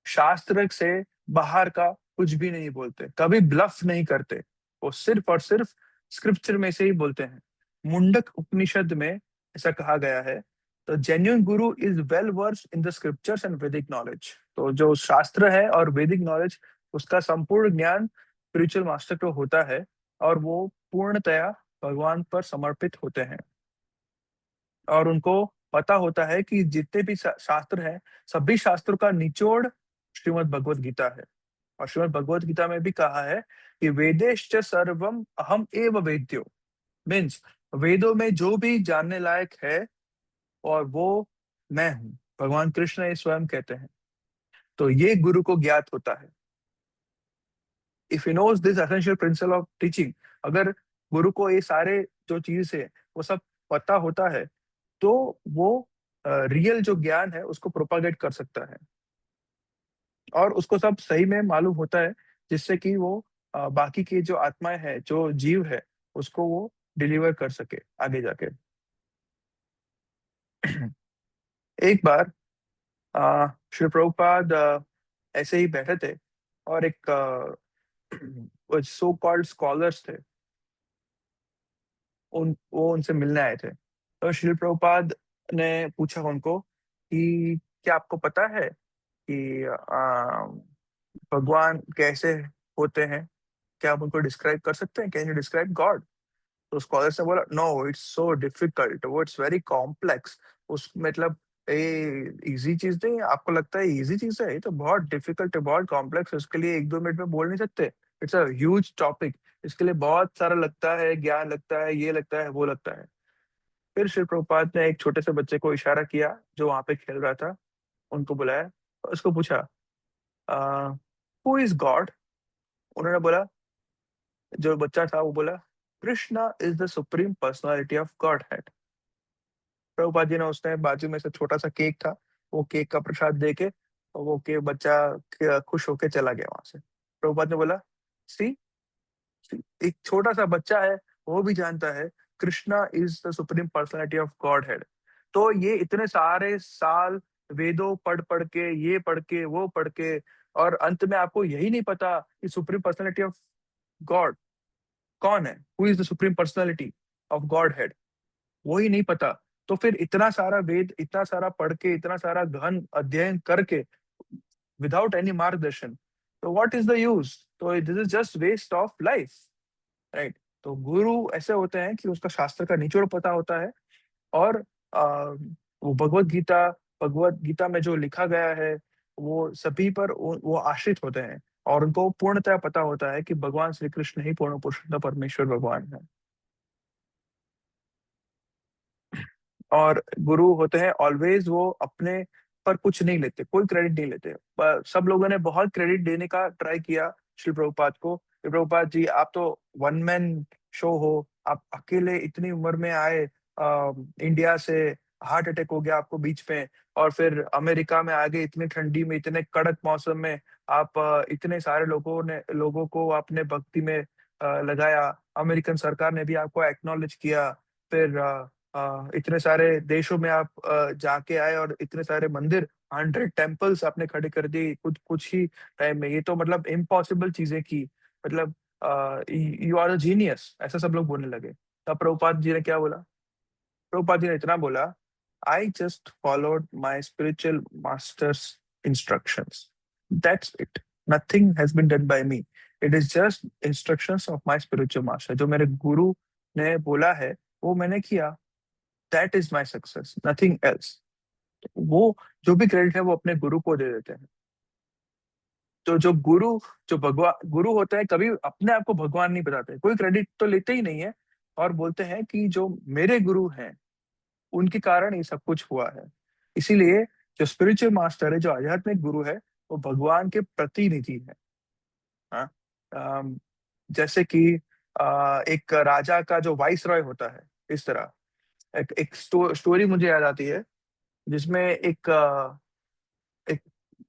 शास्त्र से बाहर का कुछ भी नहीं बोलते, कभी ब्लफ नहीं करते, वो सिर्फ और सिर्फ स्क्रिप्चर में से ही बोलते हैं। मुंडक उपनिषद में ऐसा कहा गया है, तो genuine Guru is well versed in the scriptures and वैदिक नॉलेज। तो जो शास्त्र है और वैदिक नॉलेज, उसका संपूर्ण ज्ञान स्पिरिचुअल मास्टर को होता है, और वो पूर्णतया भगवान पर समर्पित होते हैं, और उनको पता होता है कि जितने भी शास्त्र हैं, सभी शास्त्रों का निचोड़ श्रीमद् भगवत गीता है। और श्रीमद् भगवत गीता में भी कहा है कि वेदेश्च सर्वम अहम एव वेद्यो, मीन्स वेदों में जो भी जानने लायक है और वो मैं हूँ, भगवान कृष्ण ये स्वयं कहते हैं। तो ये गुरु को ज्ञात होता है। If he knows this essential principle of teaching, अगर गुरु को ये सारे जो चीज है वो सब पता होता है, तो वो रियल जो ज्ञान है उसको प्रोपागेट कर सकता है, और उसको सब सही में मालूम होता है, जिससे कि वो बाकी की जो आत्माएं है, जो जीव है, उसको वो डिलीवर कर सके आगे जाके। एक बार श्री प्रभुपाद ऐसे ही बैठे थे, और एक सो कॉल्ड स्कॉलर्स थे, वो उनसे मिलने आए थे। तो श्री प्रभुपाद ने पूछा उनको कि क्या आपको पता है कि भगवान कैसे होते हैं, क्या आप उनको डिस्क्राइब कर सकते हैं, कैन यू डिस्क्राइब गॉड। तो स्कॉलर्स ने बोला, नो इट्स सो डिफिकल्ट, वो इट्स वेरी कॉम्प्लेक्स, उस मतलब ये इजी चीज नहीं है, आपको लगता है इजी चीज है, ये तो बहुत डिफिकल्ट है, बहुत कॉम्प्लेक्स है, उसके लिए 1-2 मिनट में बोल नहीं सकते, इट्स अ ह्यूज टॉपिक, इसके लिए बहुत सारा लगता है, ज्ञान लगता है, ये लगता है, वो लगता है। फिर श्री प्रभुपाद ने एक छोटे से बच्चे को इशारा किया जो वहां पे खेल रहा था, उनको बुलाया और उसको पूछा, हु इज गॉड। उन्होंने बोला, जो बच्चा था वो बोला, Krishna is the supreme personality of Godhead. Prabhupada ji ने, उसने बाजू में से छोटा सा केक था, वो केक का प्रसाद देके, और वो के बच्चा खुश होके चला गया वहां से। प्रभुपाद ने बोला, सी, एक छोटा सा बच्चा है, वो भी जानता है Krishna is the supreme personality of God head. तो ये इतने सारे साल वेदों पढ़ पढ़ के, ये पढ़ के, वो पढ़ के, और अंत में आपको यही नहीं पता कि सुप्रीम पर्सनालिटी ऑफ गॉड कौन है, who is the supreme personality of God head, वो ही नहीं पता। तो फिर इतना सारा वेद, इतना सारा पढ़ के, इतना सारा गहन अध्ययन करके, विदाउट एनी मार्गदर्शन, तो व्हाट इज द यूज। तो this is just waste of life, right. तो गुरु ऐसे होते हैं कि उसका शास्त्र का निचोड़ पता होता है, और वो भगवत गीता में जो लिखा गया है वो सभी पर वो आश्रित होते हैं, और उनको पूर्णतः पता होता है कि भगवान श्री कृष्ण ही पूर्ण पुरुषोत्तम परमेश्वर भगवान है। और गुरु होते हैं ऑलवेज, वो अपने पर कुछ नहीं लेते, कोई क्रेडिट नहीं लेते, पर सब लोगों ने बहुत क्रेडिट देने का ट्राई किया श्री प्रभुपाद को, श्री प्रभुपाद जी आप तो वन मैन शो हो, आप अकेले इतनी उम्र में आए, इंडिया से हार्ट अटैक हो गया आपको बीच में, और फिर अमेरिका में आ गए इतनी ठंडी में, इतने कड़क मौसम में, आप इतने सारे लोगों को आपने भक्ति में लगाया, अमेरिकन सरकार ने भी आपको एक्नॉलेज किया, फिर इतने सारे देशों में आप जाके आए, और इतने सारे मंदिर, 100 टेम्पल्स आपने खड़े कर दिए कुछ कुछ ही टाइम में, ये तो मतलब इम्पॉसिबल चीजें की, मतलब यू आर अ जीनियस, ऐसा सब लोग बोलने लगे। तब प्रभुपाद जी ने क्या बोला? प्रभुपाद जी ने इतना बोला, I just followed my spiritual master's instructions, that's it, nothing has been done by me, it is just instructions of my spiritual master. जो मेरे गुरु ने बोला है वो मैंने किया, that is my success, nothing else. वो जो भी क्रेडिट है वो अपने गुरु को दे देते हैं। तो जो गुरु, जो भगवान गुरु होता है, कभी अपने आप को भगवान नहीं बताते, कोई क्रेडिट तो लेते ही नहीं है, और बोलते हैं कि जो मेरे गुरु हैं उनके कारण ये सब कुछ हुआ है। इसीलिए जो स्पिरिचुअल मास्टर है, जो आध्यात्मिक गुरु है, वो भगवान के प्रतिनिधि है। हाँ? जैसे कि एक राजा का जो वाइस रॉय होता है, इस तरह एक स्टोरी मुझे याद आती है, जिसमें एक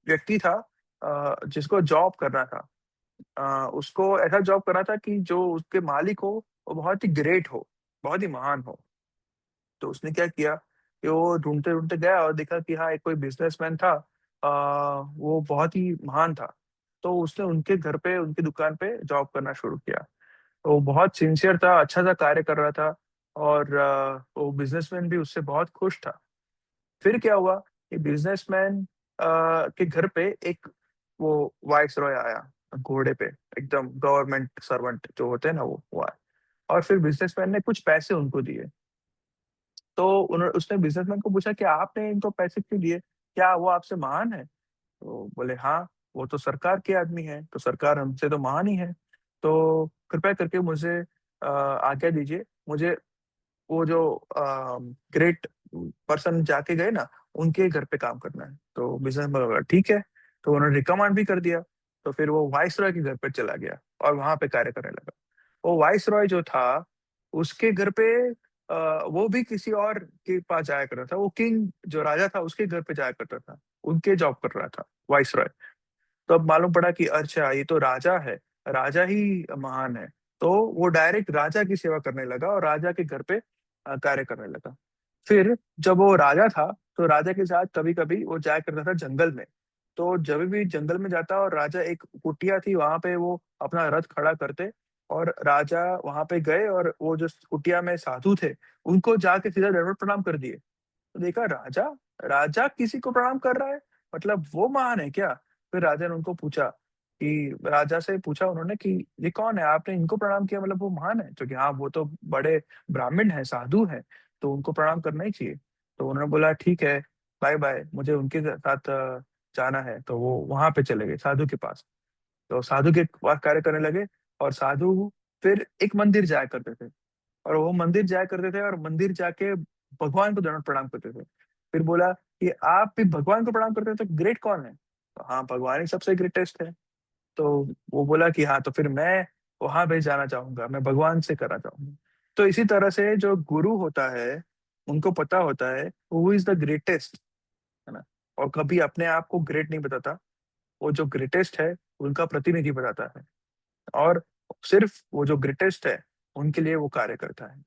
व्यक्ति था जिसको जॉब करना था। उसको ऐसा जॉब करना था कि जो उसके मालिक हो वो बहुत ही ग्रेट हो, बहुत ही महान हो। तो उसने क्या किया कि वो ढूंढते ढूंढते गया और देखा कि हाँ, एक कोई बिजनेसमैन था, वो बहुत ही महान था। तो उसने उनके घर पे, उनकी दुकान पे जॉब करना शुरू किया। तो वो बहुत सिंसियर था, अच्छा सा कार्य कर रहा था, और वो बिजनेसमैन भी उससे बहुत खुश था। फिर क्या हुआ कि बिजनेसमैन के घर पे एक वो वाइस रॉय आया घोड़े पे, एकदम गवर्नमेंट सर्वेंट जो होते हैं ना, वो आया। और फिर बिजनेसमैन ने कुछ पैसे उनको दिए। तो उन्होंने उसने बिजनेसमैन को पूछा कि आपने इनको पैसे क्यों दिए, क्या वो आपसे महान है? तो बोले हाँ, वो तो सरकार के आदमी है, तो सरकार हमसे तो महान ही है। तो कृपया करके मुझे आज्ञा दीजिए, मुझे वो जो ग्रेट पर्सन जाके गए ना, उनके घर पे काम करना है। तो बिजनेसमैन बोला ठीक है। तो उन्होंने रिकमेंड भी कर दिया। तो फिर वो वाइस रॉय के घर पे चला गया और वहां पे कार्य करने लगा। वो वाइस रॉय जो था, उसके घर पे वो भी किसी और के पास जाया करता था। वो किंग जो राजा था उसके घर पे जाया करता था, उनके जॉब कर रहा था वाइस रॉय। तो अब मालूम पड़ा कि अच्छा, ये तो राजा है, राजा ही महान है। तो वो डायरेक्ट राजा की सेवा करने लगा और राजा के घर पे कार्य करने लगा। फिर जब वो राजा था, तो राजा के साथ कभी कभी वो जाया करता था जंगल में। तो जब भी जंगल में जाता और राजा, एक कुटिया थी वहां पे, वो अपना रथ खड़ा करते और राजा वहां पे गए, और वो जो कुटिया में साधु थे उनको जाके सीधा दंडवत प्रणाम कर दिए। तो देखा, राजा राजा किसी को प्रणाम कर रहा है, मतलब वो महान है क्या? फिर राजा ने उनको पूछा कि राजा से पूछा उन्होंने कि ये कौन है, आपने इनको प्रणाम किया, मतलब वो महान है? तो कि हाँ, वो तो बड़े ब्राह्मण हैं, साधु हैं, तो उनको प्रणाम करना ही चाहिए। तो उन्होंने बोला ठीक है, बाय बाय, मुझे उनके साथ जाना है। तो वो वहां पे चले गए साधु के पास। तो साधु के पास कार्य करने लगे, और साधु फिर एक मंदिर जाया करते थे, और वो मंदिर जाया करते थे और मंदिर जाके भगवान को दंडवत प्रणाम करते थे। फिर बोला कि आप भी भगवान को प्रणाम करते हैं, तो ग्रेट कौन है? तो हाँ, भगवान ही सबसे ग्रेटेस्ट है। तो वो बोला कि हाँ, तो फिर मैं वहां पे जाना चाहूंगा, मैं भगवान से करना चाहूंगा। तो इसी तरह से जो गुरु होता है, उनको पता होता है हु इज द ग्रेटेस्ट, है ना? और कभी अपने आप को ग्रेट नहीं बताता, वो जो ग्रेटेस्ट है उनका प्रतिनिधि बताता है, और सिर्फ वो जो ग्रेटेस्ट है उनके लिए वो कार्य करता है।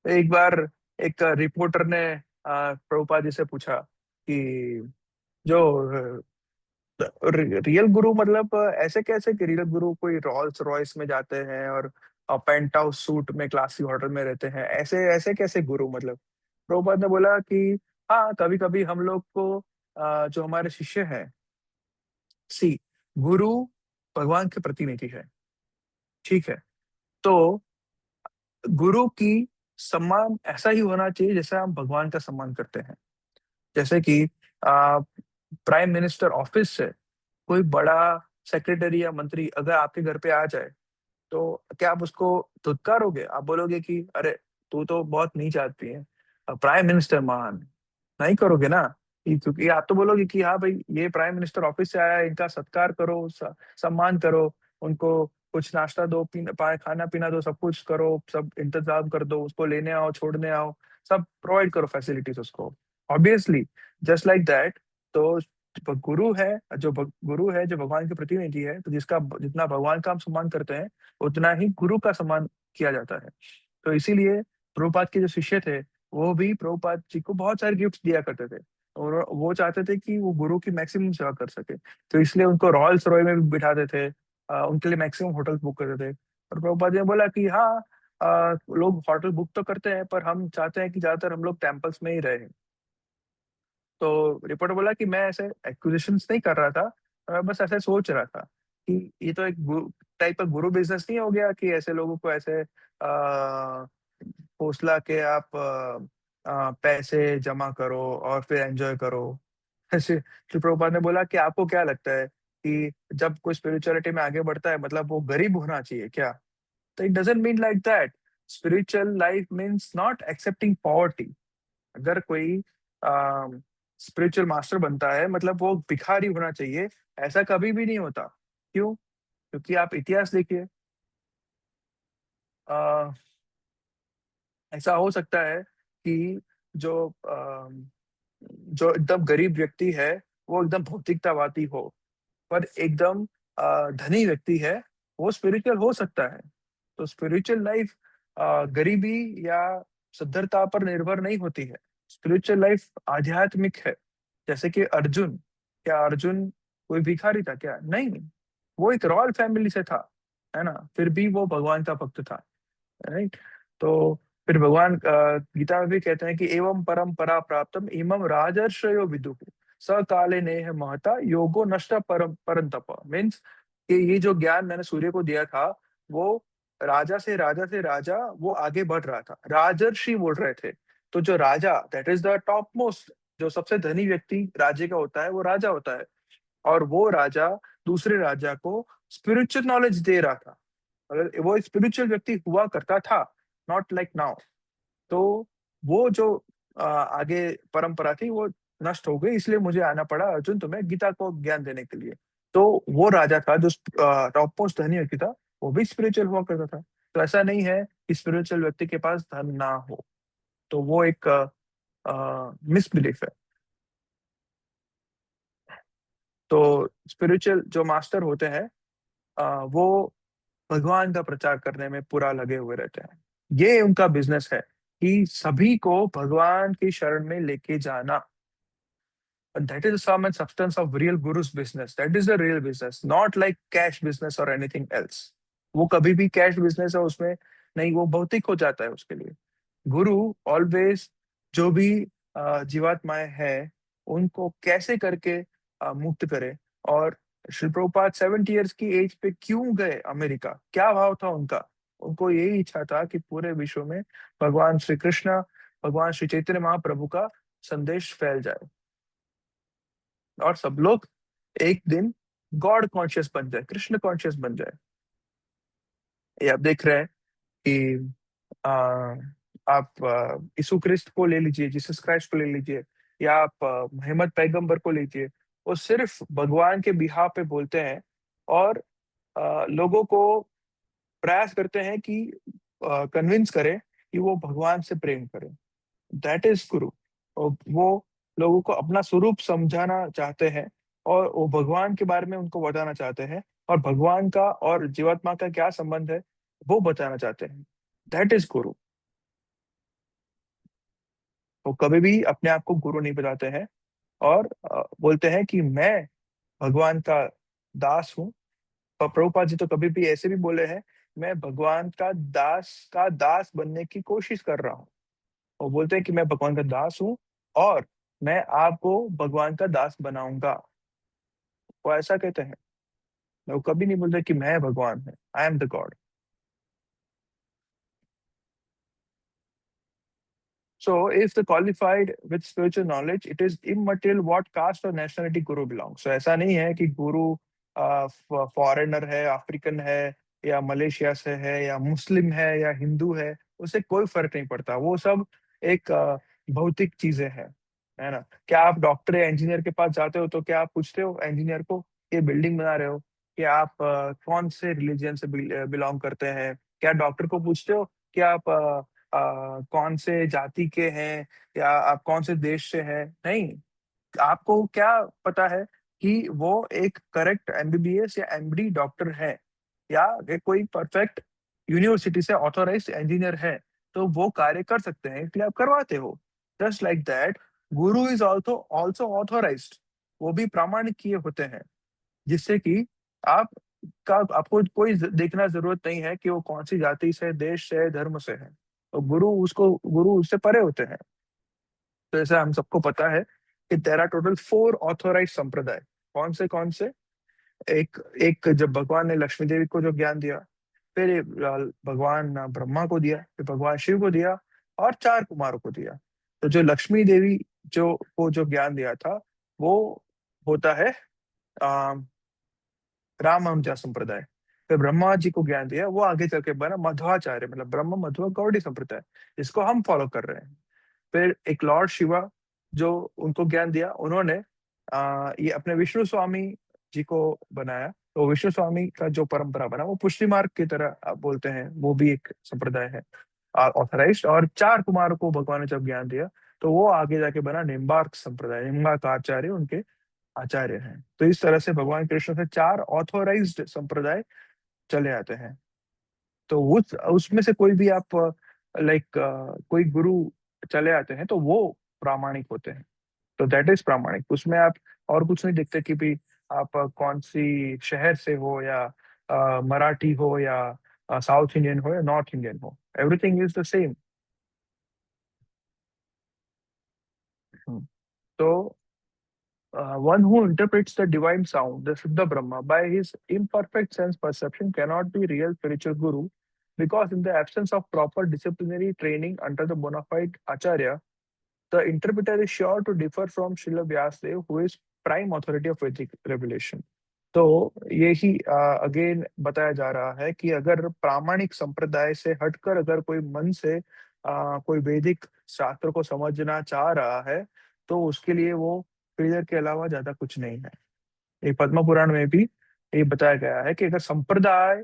एक बार एक रिपोर्टर ने प्रभुपाद जी से पूछा कि जो रियल गुरु, मतलब ऐसे कैसे कि रियल गुरु कोई रॉल्स रॉयस में जाते हैं और पेंट हाउस सूट में क्लासी होटल में रहते हैं, ऐसे ऐसे कैसे गुरु? मतलब प्रभुपाद ने बोला कि हाँ, कभी कभी हम लोग को जो हमारे शिष्य हैं, सी, गुरु भगवान के प्रतिनिधि है, ठीक है? तो गुरु की सम्मान ऐसा ही होना चाहिए जैसा हम भगवान का सम्मान करते हैं। जैसे कि प्राइम मिनिस्टर ऑफिस से कोई बड़ा सेक्रेटरी या मंत्री अगर आपके घर पे आ जाए, तो क्या आप उसको धुतकारोगे? आप बोलोगे कि अरे, तू तो बहुत नीच आदमी है, प्राइम मिनिस्टर महान? नहीं करोगे ना। क्योंकि आप तो बोलोगे कि हाँ भाई, ये प्राइम मिनिस्टर ऑफिस से आया है, इनका सत्कार करो, सम्मान करो, उनको कुछ नाश्ता दो, खाना पीना दो, सब कुछ करो, सब इंतजाम कर दो, उसको लेने आओ, छोड़ने आओ, सब प्रोवाइड करो फैसिलिटीज उसको, ऑब्वियसली, जस्ट लाइक दैट। तो गुरु है, गुरु है जो भगवान के प्रतिनिधि है, तो जिसका जितना भगवान का हम सम्मान करते हैं, उतना ही गुरु का सम्मान किया जाता है। तो इसीलिए प्रभुपाद के जो शिष्य थे, वो भी प्रभुपाद जी को बहुत सारे गिफ्ट दिया करते थे। और वो चाहते थे कि वो गुरु की मैक्सिमम सेवा कर सके, तो इसलिए उनको रॉयल्स रॉय में भी बिठाते थे, उनके लिए मैक्सिमम होटल बुक करते थे। और प्रभुपाद जी ने बोला कि हाँ, लोग होटल बुक तो करते हैं, पर हम चाहते हैं कि ज्यादातर हम लोग टेम्पल्स में ही रहे। तो रिपोर्टर बोला कि मैं ऐसे एक्विजिशंस नहीं कर रहा था, मैं बस ऐसे सोच रहा था कि ये तो एक टाइप का गुरु बिजनेस नहीं हो गया कि ऐसे लोगों को ऐसे हौसला के आप पैसे जमा करो और फिर एंजॉय करो। ऐसे श्री प्रभुपाद ने बोला कि आपको क्या लगता है कि जब कोई स्पिरिचुअलिटी में आगे बढ़ता है मतलब वो गरीब होना चाहिए क्या? तो it doesn't mean like that. Spiritual life means not accepting poverty. अगर कोई स्पिरिचुअल मास्टर बनता है मतलब वो भिखारी होना चाहिए, ऐसा कभी भी नहीं होता। क्यों? क्योंकि आप इतिहास देखिए, अ, ऐसा हो सकता है कि जो जो एकदम गरीब व्यक्ति है वो एकदम भौतिकतावादी हो, पर एकदम धनी व्यक्ति है वो स्पिरिचुअल हो सकता है। तो स्पिरिचुअल लाइफ गरीबी या सद्धरता पर निर्भर नहीं होती है। स्पिरिचुअल लाइफ आध्यात्मिक है। जैसे कि अर्जुन, क्या अर्जुन कोई भिखारी था क्या? नहीं, वो एक रॉयल फैमिली से था, है ना, फिर भी वो भगवान का भक्त था, राइट। तो फिर भगवान गीता में भी कहते हैं कि एवं परंपरा प्राप्तम इमं राजर्षयो विदुः स काले नेह महता योगो नष्ट परंतप। मीन्स कि ये जो ज्ञान मैंने सूर्य को दिया था, वो राजा से राजा वो आगे बढ़ रहा था, राजर्षि बोल रहे थे। तो जो राजा, that is the top most, जो सबसे धनी व्यक्ति राज्य का होता है वो राजा होता है। और वो राजा दूसरे राजा को स्पिरिचुअल नॉलेज दे रहा था, अगर वो स्पिरिचुअल व्यक्ति हुआ करता था, नॉट लाइक नाउ। तो वो जो आगे परंपरा थी वो नष्ट हो गई, इसलिए मुझे आना पड़ा अर्जुन तुम्हें गीता को ज्ञान देने के लिए। तो वो राजा था जो टॉप मोस्ट धनी व्यक्ति था, वो भी स्पिरिचुअल हुआ करता था। तो ऐसा नहीं है कि स्पिरिचुअल व्यक्ति के पास धन ना हो, तो वो एक मिसबिलीफ है। तो स्पिरिचुअल जो मास्टर होते हैं वो भगवान का प्रचार करने में पूरा लगे हुए रहते हैं। ये उनका बिजनेस है कि सभी को भगवान की शरण में लेके जाना। That is sum and substance of real गुरु's business. That is the real business, not like cash business और एनीथिंग एल्स। वो कभी भी कैश बिजनेस है उसमें नहीं, वो भौतिक हो जाता है उसके लिए। गुरु ऑलवेज जो भी जीवात्माएं हैं उनको कैसे करके मुक्त करे। और श्री प्रभुपाद 70 इयर्स की एज पे क्यों गए अमेरिका, क्या भाव था उनका? उनको यही इच्छा था कि पूरे विश्व में भगवान श्री कृष्ण, भगवान श्री चैतन्य महाप्रभु का संदेश फैल जाए और सब लोग एक दिन गॉड कॉन्शियस बन जाए, कृष्ण कॉन्शियस बन जाए। ये आप देख रहे हैं कि आ, आप यीशु क्रिस्ट को ले लीजिए, जीसस क्राइस्ट को ले लीजिए, या आप मोहम्मद पैगंबर को लीजिए, वो सिर्फ भगवान के बिहाफ पे बोलते हैं और लोगों को प्रयास करते हैं कि कन्विंस करें कि वो भगवान से प्रेम करें। दैट इज गुरु। और वो लोगों को अपना स्वरूप समझाना चाहते हैं और वो भगवान के बारे में उनको बताना चाहते हैं, और भगवान का और जीवात्मा का क्या संबंध है वो बताना चाहते हैं। दैट इज गुरु। वो कभी भी अपने आप को गुरु नहीं बताते हैं और बोलते हैं कि मैं भगवान का दास हूँ। और प्रभुपाद जी तो कभी भी ऐसे भी बोले हैं, मैं भगवान का दास बनने की कोशिश कर रहा हूँ। वो बोलते हैं कि मैं भगवान का दास हूँ और मैं आपको भगवान का दास बनाऊंगा। वो ऐसा कहते हैं, वो कभी नहीं बोलते कि मैं भगवान हूँ, I am the God. So, if the qualified with spiritual knowledge, it is immaterial what caste or nationality guru belongs. So, ऐसा नहीं है कि गुरु फॉरेनर है, अफ्रीकन है, या मलेशिया से है, या मुस्लिम है, या हिंदू है, उससे कोई फर्क नहीं पड़ता। वो सब एक भौतिक चीजें हैं, है ना। क्या आप डॉक्टर या इंजीनियर के पास जाते हो तो क्या आप पूछते हो इंजीनियर को, ये बिल्डिंग बना रहे हो कि आप कौन से रिलीजन से बिलोंग करते हैं? क्या डॉक्टर को पूछते हो कि आप कौन से जाति के हैं या आप कौन से देश से हैं? नहीं। आपको क्या पता है कि वो एक करेक्ट एमबीबीएस या एमडी डॉक्टर है या ये कोई परफेक्ट यूनिवर्सिटी से ऑथोराइज्ड इंजीनियर है, तो वो कार्य कर सकते हैं, इसलिए आप करवाते हो। Just like that Guru is also also authorised, वो भी प्रामाणिक किए होते हैं, जिससे कि आप आपको कोई देखना जरूरत नहीं है कि वो कौन सी जाति से, देश से, धर्म से है। तो गुरु उससे परे होते हैं। तो ऐसा हम सबको पता है कि देयर आर टोटल 4 ऑथोराइज संप्रदाय। कौन से? एक एक जब भगवान ने लक्ष्मी देवी को जो ज्ञान दिया, फिर ये भगवान ब्रह्मा को दिया, फिर भगवान शिव को दिया, और 4 कुमारों को दिया। तो जो लक्ष्मी देवी जो ज्ञान दिया था, वो होता है रामानुजा संप्रदाय। फिर ब्रह्मा जी को ज्ञान दिया, वो आगे चल के बना मध्वाचार्य, मतलब ब्रह्म मध्व गौड़ी संप्रदाय, जिसको हम फॉलो कर रहे हैं। फिर एक लॉर्ड शिवा जो उनको ज्ञान दिया, उन्होंने ये अपने विष्णु स्वामी जी को बनाया। तो विष्णु स्वामी का जो परंपरा बना, वो पुष्टि मार्ग की तरह आप बोलते हैं, वो भी एक संप्रदाय है ऑथराइज्ड। और 4 कुमारों को भगवान ने जब ज्ञान दिया, तो वो आगे जाके बना निम्बार्क संप्रदाय। निम्बार्क आचार्य उनके आचार्य हैं। तो इस तरह से भगवान कृष्ण से 4 ऑथोराइज्ड संप्रदाय चले आते हैं। तो उसमें से कोई भी आप लाइक कोई गुरु चले आते हैं, तो वो प्रामाणिक होते हैं। तो दैट इज प्रामाणिक। उसमें आप और कुछ नहीं देखते कि भी आप कौन सी शहर से हो, या मराठी हो, या साउथ इंडियन हो, या नॉर्थ इंडियन हो, एवरीथिंग इज द सेम। तो one who interprets the divine sound, the Shuddha Brahma, by his imperfect sense perception cannot be real spiritual guru, because in the absence of proper disciplinary training under the bona fide Acharya, the interpreter is sure to differ from Srila Vyasadeva, who is prime authority of Vedic revelation. तो यही अगेन बताया जा रहा है कि अगर प्रामाणिक संप्रदाय से हटकर अगर कोई मन से कोई वैदिक शास्त्र को समझना चाह रहा है, तो उसके लिए वो फेलियर के अलावा ज्यादा कुछ नहीं है। ये पद्म पुराण में भी ये बताया गया है कि अगर संप्रदाय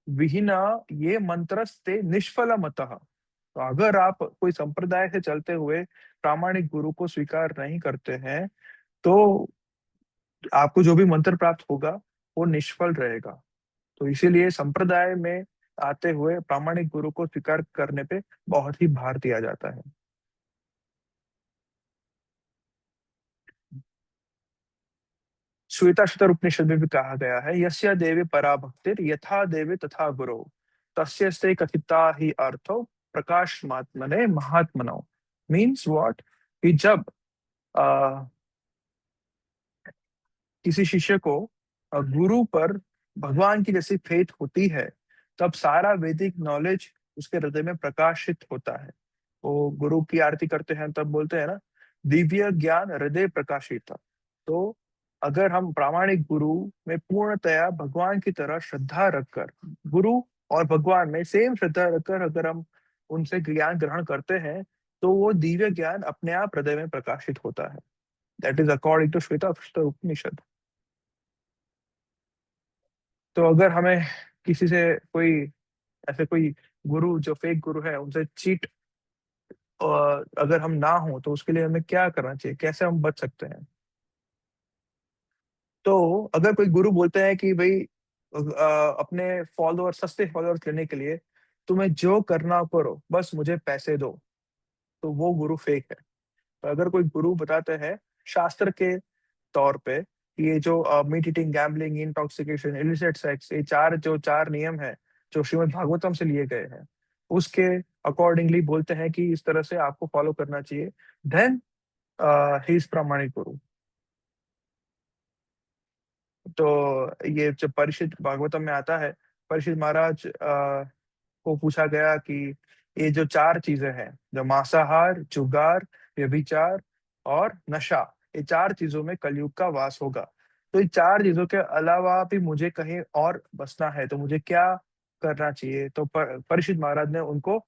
विहीना ये मंत्रस्ते निष्फल मतः, तो अगर आप कोई संप्रदाय से चलते हुए प्रामाणिक गुरु को स्वीकार नहीं करते हैं, तो आपको जो भी मंत्र प्राप्त होगा वो निष्फल रहेगा। तो इसीलिए संप्रदाय में आते हुए प्रामाणिक गुरु को स्वीकार करने पे बहुत ही भार दिया जाता है। श्वेताश्वतर उपनिषद में भी कहा गया है, यस्य देवी परा भक्तिर यथा देवी तथा गुरु, तस्य से कथिता ही अर्थो प्रकाशमात्मने महात्मनो। मीन्स व्हाट, कि जब आ, किसी शिष्य को गुरु पर भगवान की जैसी फेथ होती है, तब सारा वैदिक नॉलेज उसके हृदय में प्रकाशित होता है। वो गुरु की आरती करते हैं तब बोलते हैं ना, दिव्य ज्ञान हृदय प्रकाशित। तो अगर हम प्रामाणिक गुरु में पूर्णतया भगवान की तरह श्रद्धा रखकर, गुरु और भगवान में सेम श्रद्धा रखकर अगर हम उनसे ज्ञान ग्रहण करते हैं, तो वो दिव्य ज्ञान अपने आप हृदय में प्रकाशित होता है। That is according to Shveta Upanishad. तो अगर हमें किसी से कोई ऐसे कोई गुरु जो फेक गुरु है उनसे चीट अगर हम ना हो, तो उसके लिए हमें क्या करना चाहिए, कैसे हम बच सकते हैं? तो अगर कोई गुरु बोलते हैं कि भाई अपने फॉलोअर, सस्ते फॉलोअर्स लेने के लिए तुम्हें जो करना करो, बस मुझे पैसे दो, तो वो गुरु फेक है। तो अगर कोई गुरु बताते हैं शास्त्र के तौर पे कि ये जो meat eating, gambling, intoxication, illicit sex, ये 4 नियम है जो श्रीमद् भागवतम से लिए गए हैं, उसके अकॉर्डिंगली बोलते हैं कि इस तरह से आपको फॉलो करना चाहिए, देन ही इज प्रामाणिक गुरु। तो ये जब परिषद भागवतम में आता है, परिषद महाराज को पूछा गया कि ये जो 4 चीजें हैं, जो मांसाहार, जुगार, व्यभिचार और नशा, ये 4 चीजों में कलयुग का वास होगा। तो इन 4 चीजों के अलावा भी मुझे कहीं और बसना है, तो मुझे क्या करना चाहिए? तो परिषद महाराज ने उनको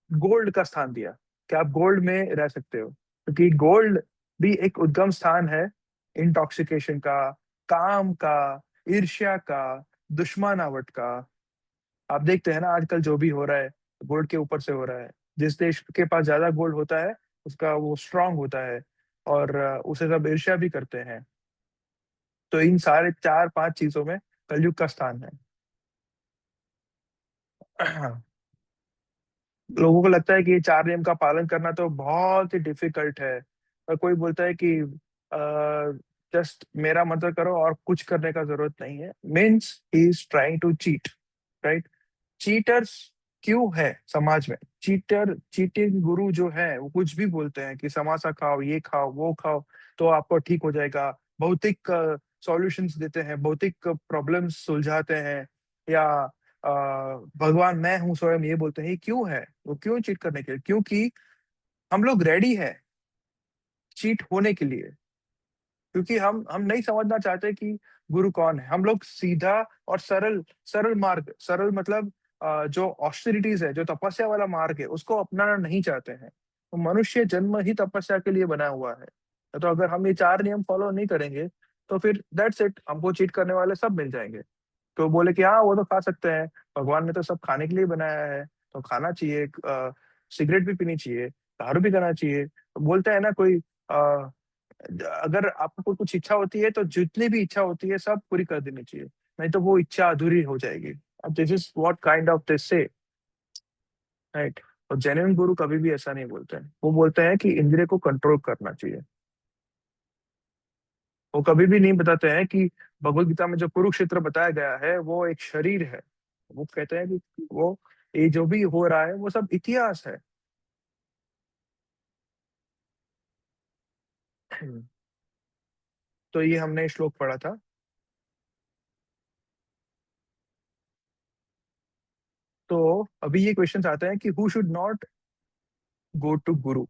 गोल्ड का स्थान दिया कि आप गोल्ड में रह सकते हो, क्योंकि गोल्ड भी एक उद्गम स्थान है इंटॉक्सिकेशन का, काम का, ईर्ष्या का, दुश्मनावट का। आप देखते हैं ना आजकल जो भी हो रहा है, गोल्ड के ऊपर से हो रहा है। जिस देश के पास ज्यादा गोल्ड होता है उसका वो स्ट्रांग होता है, और उसे सब ईर्ष्या भी करते हैं। तो इन सारे 4-5 चीजों में कलयुग का स्थान है। लोगों को लगता है कि ये 4 नियम का पालन करना तो बहुत ही डिफिकल्ट है, कोई बोलता है कि जस्ट मेरा मदद करो और कुछ करने का जरूरत नहीं है, means he is trying to cheat, right. Cheaters क्यों है समाज में? चीटिंग गुरु जो है वो कुछ भी बोलते हैं कि समोसा खाओ, ये खाओ, वो खाओ, तो आपको ठीक हो जाएगा। भौतिक सॉल्यूशंस देते हैं, भौतिक प्रॉब्लम्स सुलझाते हैं, या भगवान मैं हूं स्वयं ये बोलते हैं। ये क्यों है? वो क्यों चीट करने के लिए? क्योंकि हम लोग रेडी है चीट होने के लिए, क्योंकि हम नहीं समझना चाहते कि गुरु कौन है। हम लोग सीधा और सरल सरल मार्ग, सरल मतलब जो ऑस्टेरिटीज है, जो तपस्या वाला मार्ग है, उसको अपनाना नहीं चाहते हैं। तो मनुष्य जन्म ही तपस्या के लिए बना हुआ है। तो अगर हम ये 4 नियम फॉलो नहीं करेंगे तो फिर दैट्स इट, हमको चीट करने वाले सब मिल जाएंगे। तो बोले कि हाँ वो तो खा सकते हैं, भगवान ने तो सब खाने के लिए बनाया है, तो खाना चाहिए, सिगरेट भी पीनी चाहिए, दारू भी करना चाहिए। तो बोलते हैं ना कोई, अगर आपको कुछ इच्छा होती है तो जितनी भी इच्छा होती है सब पूरी कर देनी चाहिए, नहीं तो वो इच्छा अधूरी हो जाएगी। अब this is what kind of this से, राइट। और जेन्युइन गुरु कभी भी ऐसा नहीं बोलते हैं। वो बोलते हैं कि इंद्रिय को कंट्रोल करना चाहिए। वो कभी भी नहीं बताते हैं कि भगवत गीता में जो कुरुक्षेत्र बताया गया है वो एक शरीर है। वो कहते हैं कि वो ये जो भी हो रहा है वो सब इतिहास है। तो ये हमने श्लोक पढ़ा था। तो अभी ये क्वेश्चन आते हैं कि who should not go to guru,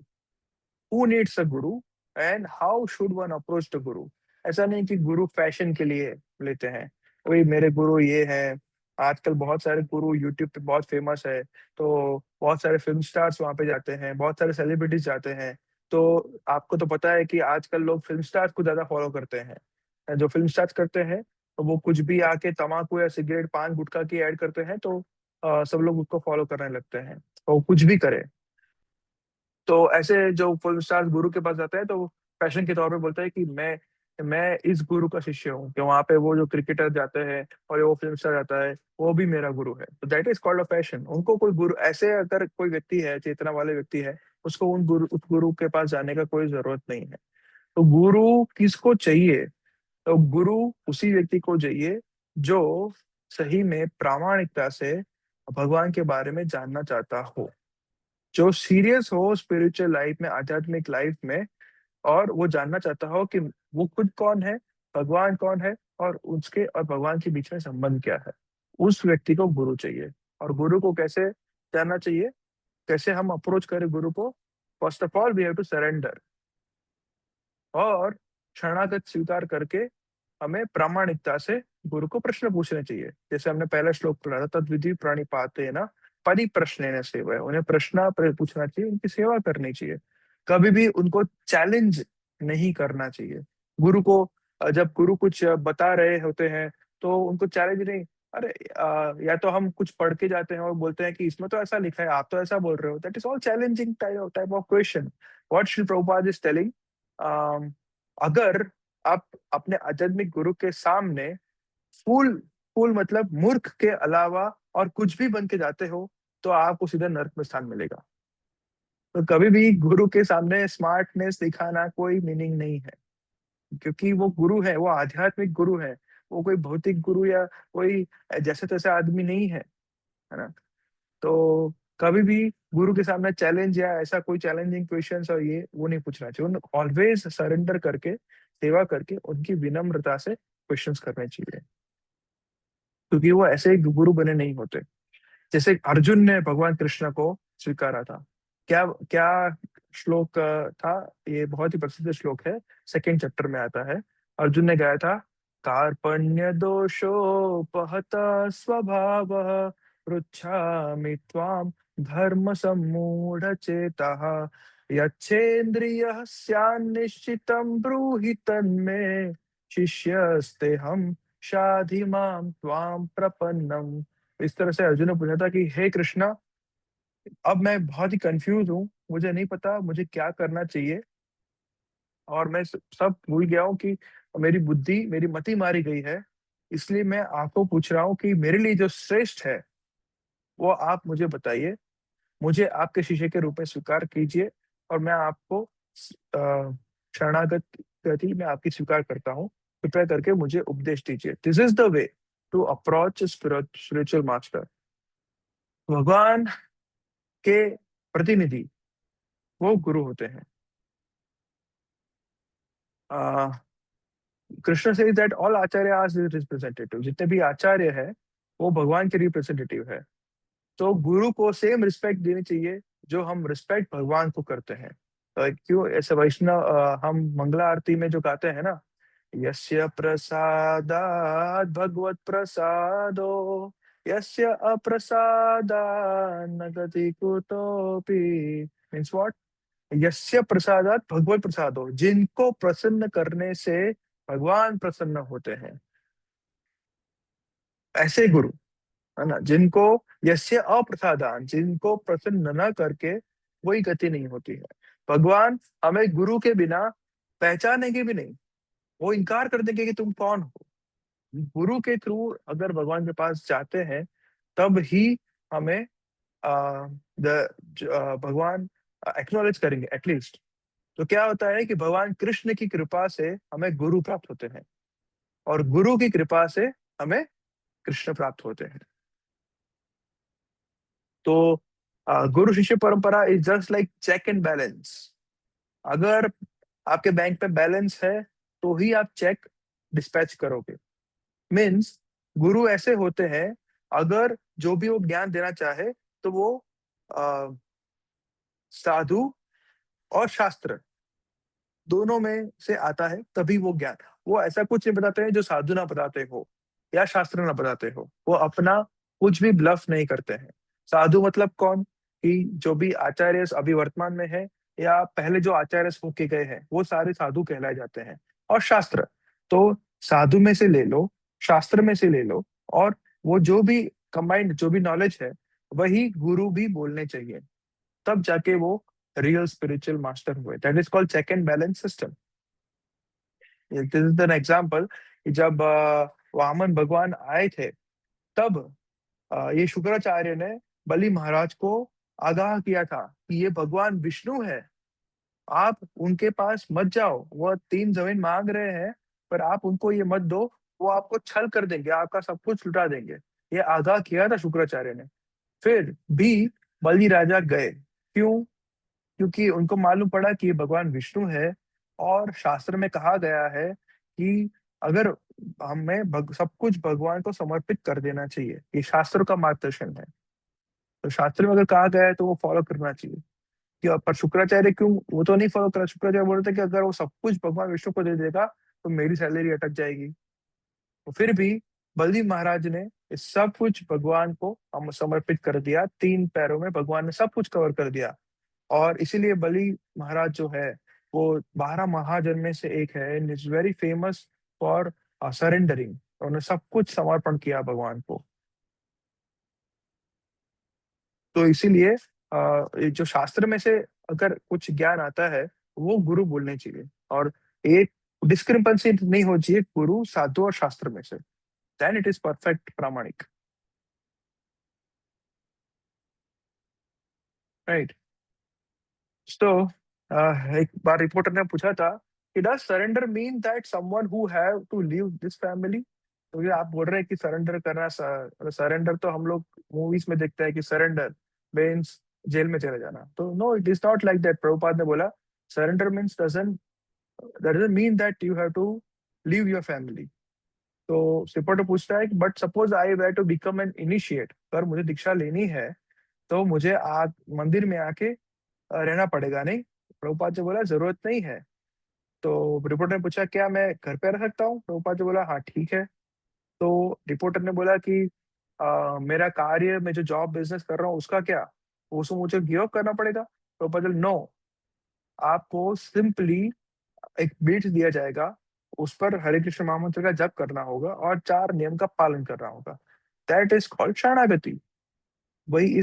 who needs a guru, and how should one approach the guru. ऐसा नहीं कि गुरु फैशन के लिए लेते हैं, वही मेरे गुरु ये हैं। आजकल बहुत सारे गुरु यूट्यूब पे बहुत फेमस है, तो बहुत सारे फिल्म स्टार्स वहां पे जाते हैं, बहुत सारे सेलिब्रिटीज जाते हैं। तो आपको तो पता है कि आजकल लोग फिल्म स्टार्स को ज्यादा फॉलो करते हैं। जो फिल्म स्टार्स करते हैं तो वो कुछ भी आके तम्बाकू या सिगरेट पान गुटखा की ऐड करते हैं, तो सब लोग उसको फॉलो करने लगते हैं, तो कुछ भी करे। तो ऐसे जो फिल्म स्टार गुरु के पास जाता है तो पैशन के तौर पे बोलता है कि मैं इस गुरु का शिष्य हूँ, कि वहां पे वो जो क्रिकेटर जाते हैं और वो फिल्म स्टार जाता है वो भी मेरा गुरु है। तो that is called a passion. उनको कोई गुरु, ऐसे अगर कोई व्यक्ति है, चेतना वाले व्यक्ति है, उसको उस गुरु के पास जाने का कोई जरूरत नहीं है। तो गुरु किसको चाहिए? तो गुरु उसी व्यक्ति को चाहिए जो सही में प्रामाणिकता से भगवान के बारे में जानना चाहता हो, जो सीरियस हो स्पिरिचुअल लाइफ में, आध्यात्मिक लाइफ में, और वो जानना चाहता हो कि वो खुद कौन है, भगवान कौन है, और उसके और भगवान के बीच में संबंध क्या है। उस व्यक्ति को गुरु चाहिए। और गुरु को कैसे जानना चाहिए, कैसे हम अप्रोच करें गुरु को? First of all we have to surrender, और शरणागत स्वीकार करके हमें प्रामाणिकता से गुरु को प्रश्न पूछने चाहिए। जैसे हमने पहला श्लोक पढ़ा था, तद्विधि प्रणिपाते न परिप्रश्नेन सेवया। उन्हें प्रश्न पूछना चाहिए, उनकी सेवा करनी चाहिए, कभी भी उनको चैलेंज नहीं करना चाहिए। गुरु को जब गुरु कुछ बता रहे होते हैं तो उनको चैलेंज नहीं। अरे या तो हम कुछ पढ़ के जाते हैं और बोलते हैं कि इसमें तो ऐसा लिखा है, आप तो ऐसा बोल रहे हो। That is all challenging type of question. What Shri Prabhupada is telling, अगर आप अपने आध्यात्मिक गुरु के सामने फूल फूल मतलब मूर्ख के अलावा और कुछ भी बन के जाते हो तो आपको सीधा नरक में स्थान मिलेगा। तो कभी भी गुरु के सामने स्मार्टनेस दिखाना कोई मीनिंग नहीं है, क्योंकि वो गुरु है, वो आध्यात्मिक गुरु है। वो कोई भौतिक गुरु या कोई जैसे तैसे आदमी नहीं है ना। तो कभी भी गुरु के सामने चैलेंज या ऐसा कोई चैलेंजिंग क्वेश्चंस और ये वो नहीं पूछना चाहिए। ऑलवेज सरेंडर करके, सेवा करके, उनकी विनम्रता से क्वेश्चंस करने चाहिए, क्योंकि वो ऐसे गुरु बने नहीं होते। जैसे अर्जुन ने भगवान कृष्ण को स्वीकारा था। क्या क्या श्लोक था? ये बहुत ही प्रसिद्ध श्लोक है, सेकेंड चैप्टर में आता है। अर्जुन ने गाया था, कार्पण्य दोषोपहत स्वभाव पृच्छामि त्वाम धर्म सम्मूढ़ चेतः यच्छेन्द्रियः स्यान्निश्चितं ब्रूहि तन्मे शिष्यस्ते हम शाधि माम त्वाम प्रपन्नम। इस तरह से अर्जुन ने पूछा था कि हे कृष्णा, अब मैं बहुत ही कंफ्यूज हूँ, मुझे नहीं पता मुझे क्या करना चाहिए, और मैं सब भूल गया हूँ कि मेरी बुद्धि, मेरी मति मारी गई है। इसलिए मैं आपको पूछ रहा हूँ कि मेरे लिए जो श्रेष्ठ है वो आप मुझे बताइए, मुझे आपके शिष्य के रूप में स्वीकार कीजिए, और मैं आपको शरणागत गति मैं आपकी स्वीकार करता हूँ, कृपया करके मुझे उपदेश दीजिए। This is the way to approach spiritual master. भगवान के प्रतिनिधि वो गुरु होते हैं। Krishna says that all acharya are representative, जितने भी आचार्य है वो भगवान के रिप्रेजेंटेटिव है। तो गुरु को सेम रिस्पेक्ट देनी चाहिए जो हम रिस्पेक्ट भगवान को करते हैं। क्यों ऐसे वैष्णव हम मंगला आरती में जो गाते हैं ना, यस्य प्रसादात् भगवत प्रसादो यस्य अप्रसादात् न गति कुतोपि, मीन्स व्हाट? यस्य प्रसादात् भगवत प्रसादो, जिनको प्रसन्न करने से भगवान प्रसन्न होते हैं, ऐसे गुरु है ना। जिनको यस्य अप्रसादान, जिनको प्रसन्न न करके वही गति नहीं होती है। भगवान हमें गुरु के बिना पहचानेंगे भी नहीं, वो इनकार कर देंगे कि तुम कौन हो। गुरु के थ्रू अगर भगवान के पास जाते हैं तब ही हमें भगवान एक्नॉलेज करेंगे एटलीस्ट। तो क्या होता है कि भगवान कृष्ण की कृपा से हमें गुरु प्राप्त होते हैं और गुरु की कृपा से हमें कृष्ण प्राप्त होते हैं। तो गुरु शिष्य परंपरा is just like check and balance. अगर आपके बैंक पे बैलेंस है तो ही आप चेक डिस्पैच करोगे। मीन्स गुरु ऐसे होते हैं, अगर जो भी वो ज्ञान देना चाहे तो वो साधु और शास्त्र दोनों में से आता है, तभी वो ज्ञान। वो ऐसा कुछ नहीं बताते हैं जो साधु ना बताते हो या शास्त्र ना बताते हो। वो अपना कुछ भी ब्लफ नहीं करते हैं। साधु मतलब कौन? कि जो भी आचार्य अभी वर्तमान में है या पहले जो आचार्य होके गए हैं वो सारे साधु कहलाए जाते हैं। और शास्त्र तो साधु में से ले लो, शास्त्र में से ले लो, और वो जो भी कंबाइंड जो भी नॉलेज है वही गुरु भी बोलने चाहिए, तब जाके वो रियल स्पिरिचुअल मास्टर हुए। That is called check and balance system. This is an example. जब वामन भगवान आए थे तब ये शुक्राचार्य ने बलि महाराज को आगाह किया था कि ये भगवान विष्णु है, आप उनके पास मत जाओ, वो 3 जमीन मांग रहे हैं पर आप उनको ये मत दो, वो आपको छल कर देंगे, आपका सब कुछ लुटा देंगे। ये आगाह किया था शुक्राचार्य ने। फिर भी बलि राजा गए। क्यों? क्योंकि उनको मालूम पड़ा कि ये भगवान विष्णु है और शास्त्र में कहा गया है कि अगर हमें सब कुछ भगवान को समर्पित कर देना चाहिए, ये शास्त्र का मार्गदर्शन है। तो शास्त्र में अगर कहा गया है तो वो फॉलो करना चाहिए। पर शुक्राचार्य क्यों वो तो नहीं फॉलो करा? शुक्राचार्य बोल रहे थे कि अगर वो सब कुछ भगवान विष्णु को दे देगा तो मेरी सैलरी अटक जाएगी। तो फिर भी बलि महाराज ने इस सब कुछ भगवान को हम समर्पित कर दिया। 3 पैरों में भगवान ने सब कुछ कवर कर दिया। और इसीलिए बलि महाराज जो है वो 12 महाजन में से एक है, and is very famous for surrendering. उन्होंने सब कुछ समर्पण किया भगवान को। तो इसीलिए ये जो शास्त्र में से अगर कुछ ज्ञान आता है वो गुरु बोलने चाहिए, और एक डिस्क्रिपेंसी नहीं हो चाहिए गुरु, साधु और शास्त्र में से। देन इट इज परफेक्ट प्रामाणिक, राइट। तो एक बार रिपोर्टर ने पूछा था कि does surrender mean that someone who have to leave this family? तो ये आप बोल रहे हैं कि सरेंडर करना, सरेंडर तो हम लोग मूवीज में देखते हैं कि सरेंडर मीन्स जेल में चले जाना। तो no, it is not like that. Prabhupada ने बोला surrender means doesn't mean that you have to leave your family. तो रिपोर्टर पूछता है कि but suppose I were to become an initiate, अगर मुझे दीक्षा लेनी है तो मुझे मंदिर में आके रहना पड़ेगा नहीं? प्रभुपाद जी बोला जरूरत नहीं है। तो रिपोर्टर ने पूछा क्या मैं घर पे रह सकता हूँ? प्रभुपाद जी बोला हाँ ठीक है। तो रिपोर्टर ने बोला कि मेरा कार्य, मैं जो जॉब बिजनेस कर रहा हूँ उसका क्या, उसको मुझे गिव अप करना पड़ेगा? प्रभुपाद जी नो, आपको सिंपली एक बीट दिया जाएगा, उस पर हरे कृष्ण महामंत्र का जप करना होगा और 4 नियम का पालन करना होगा। दैट इज कॉल्ड शरणागति। वही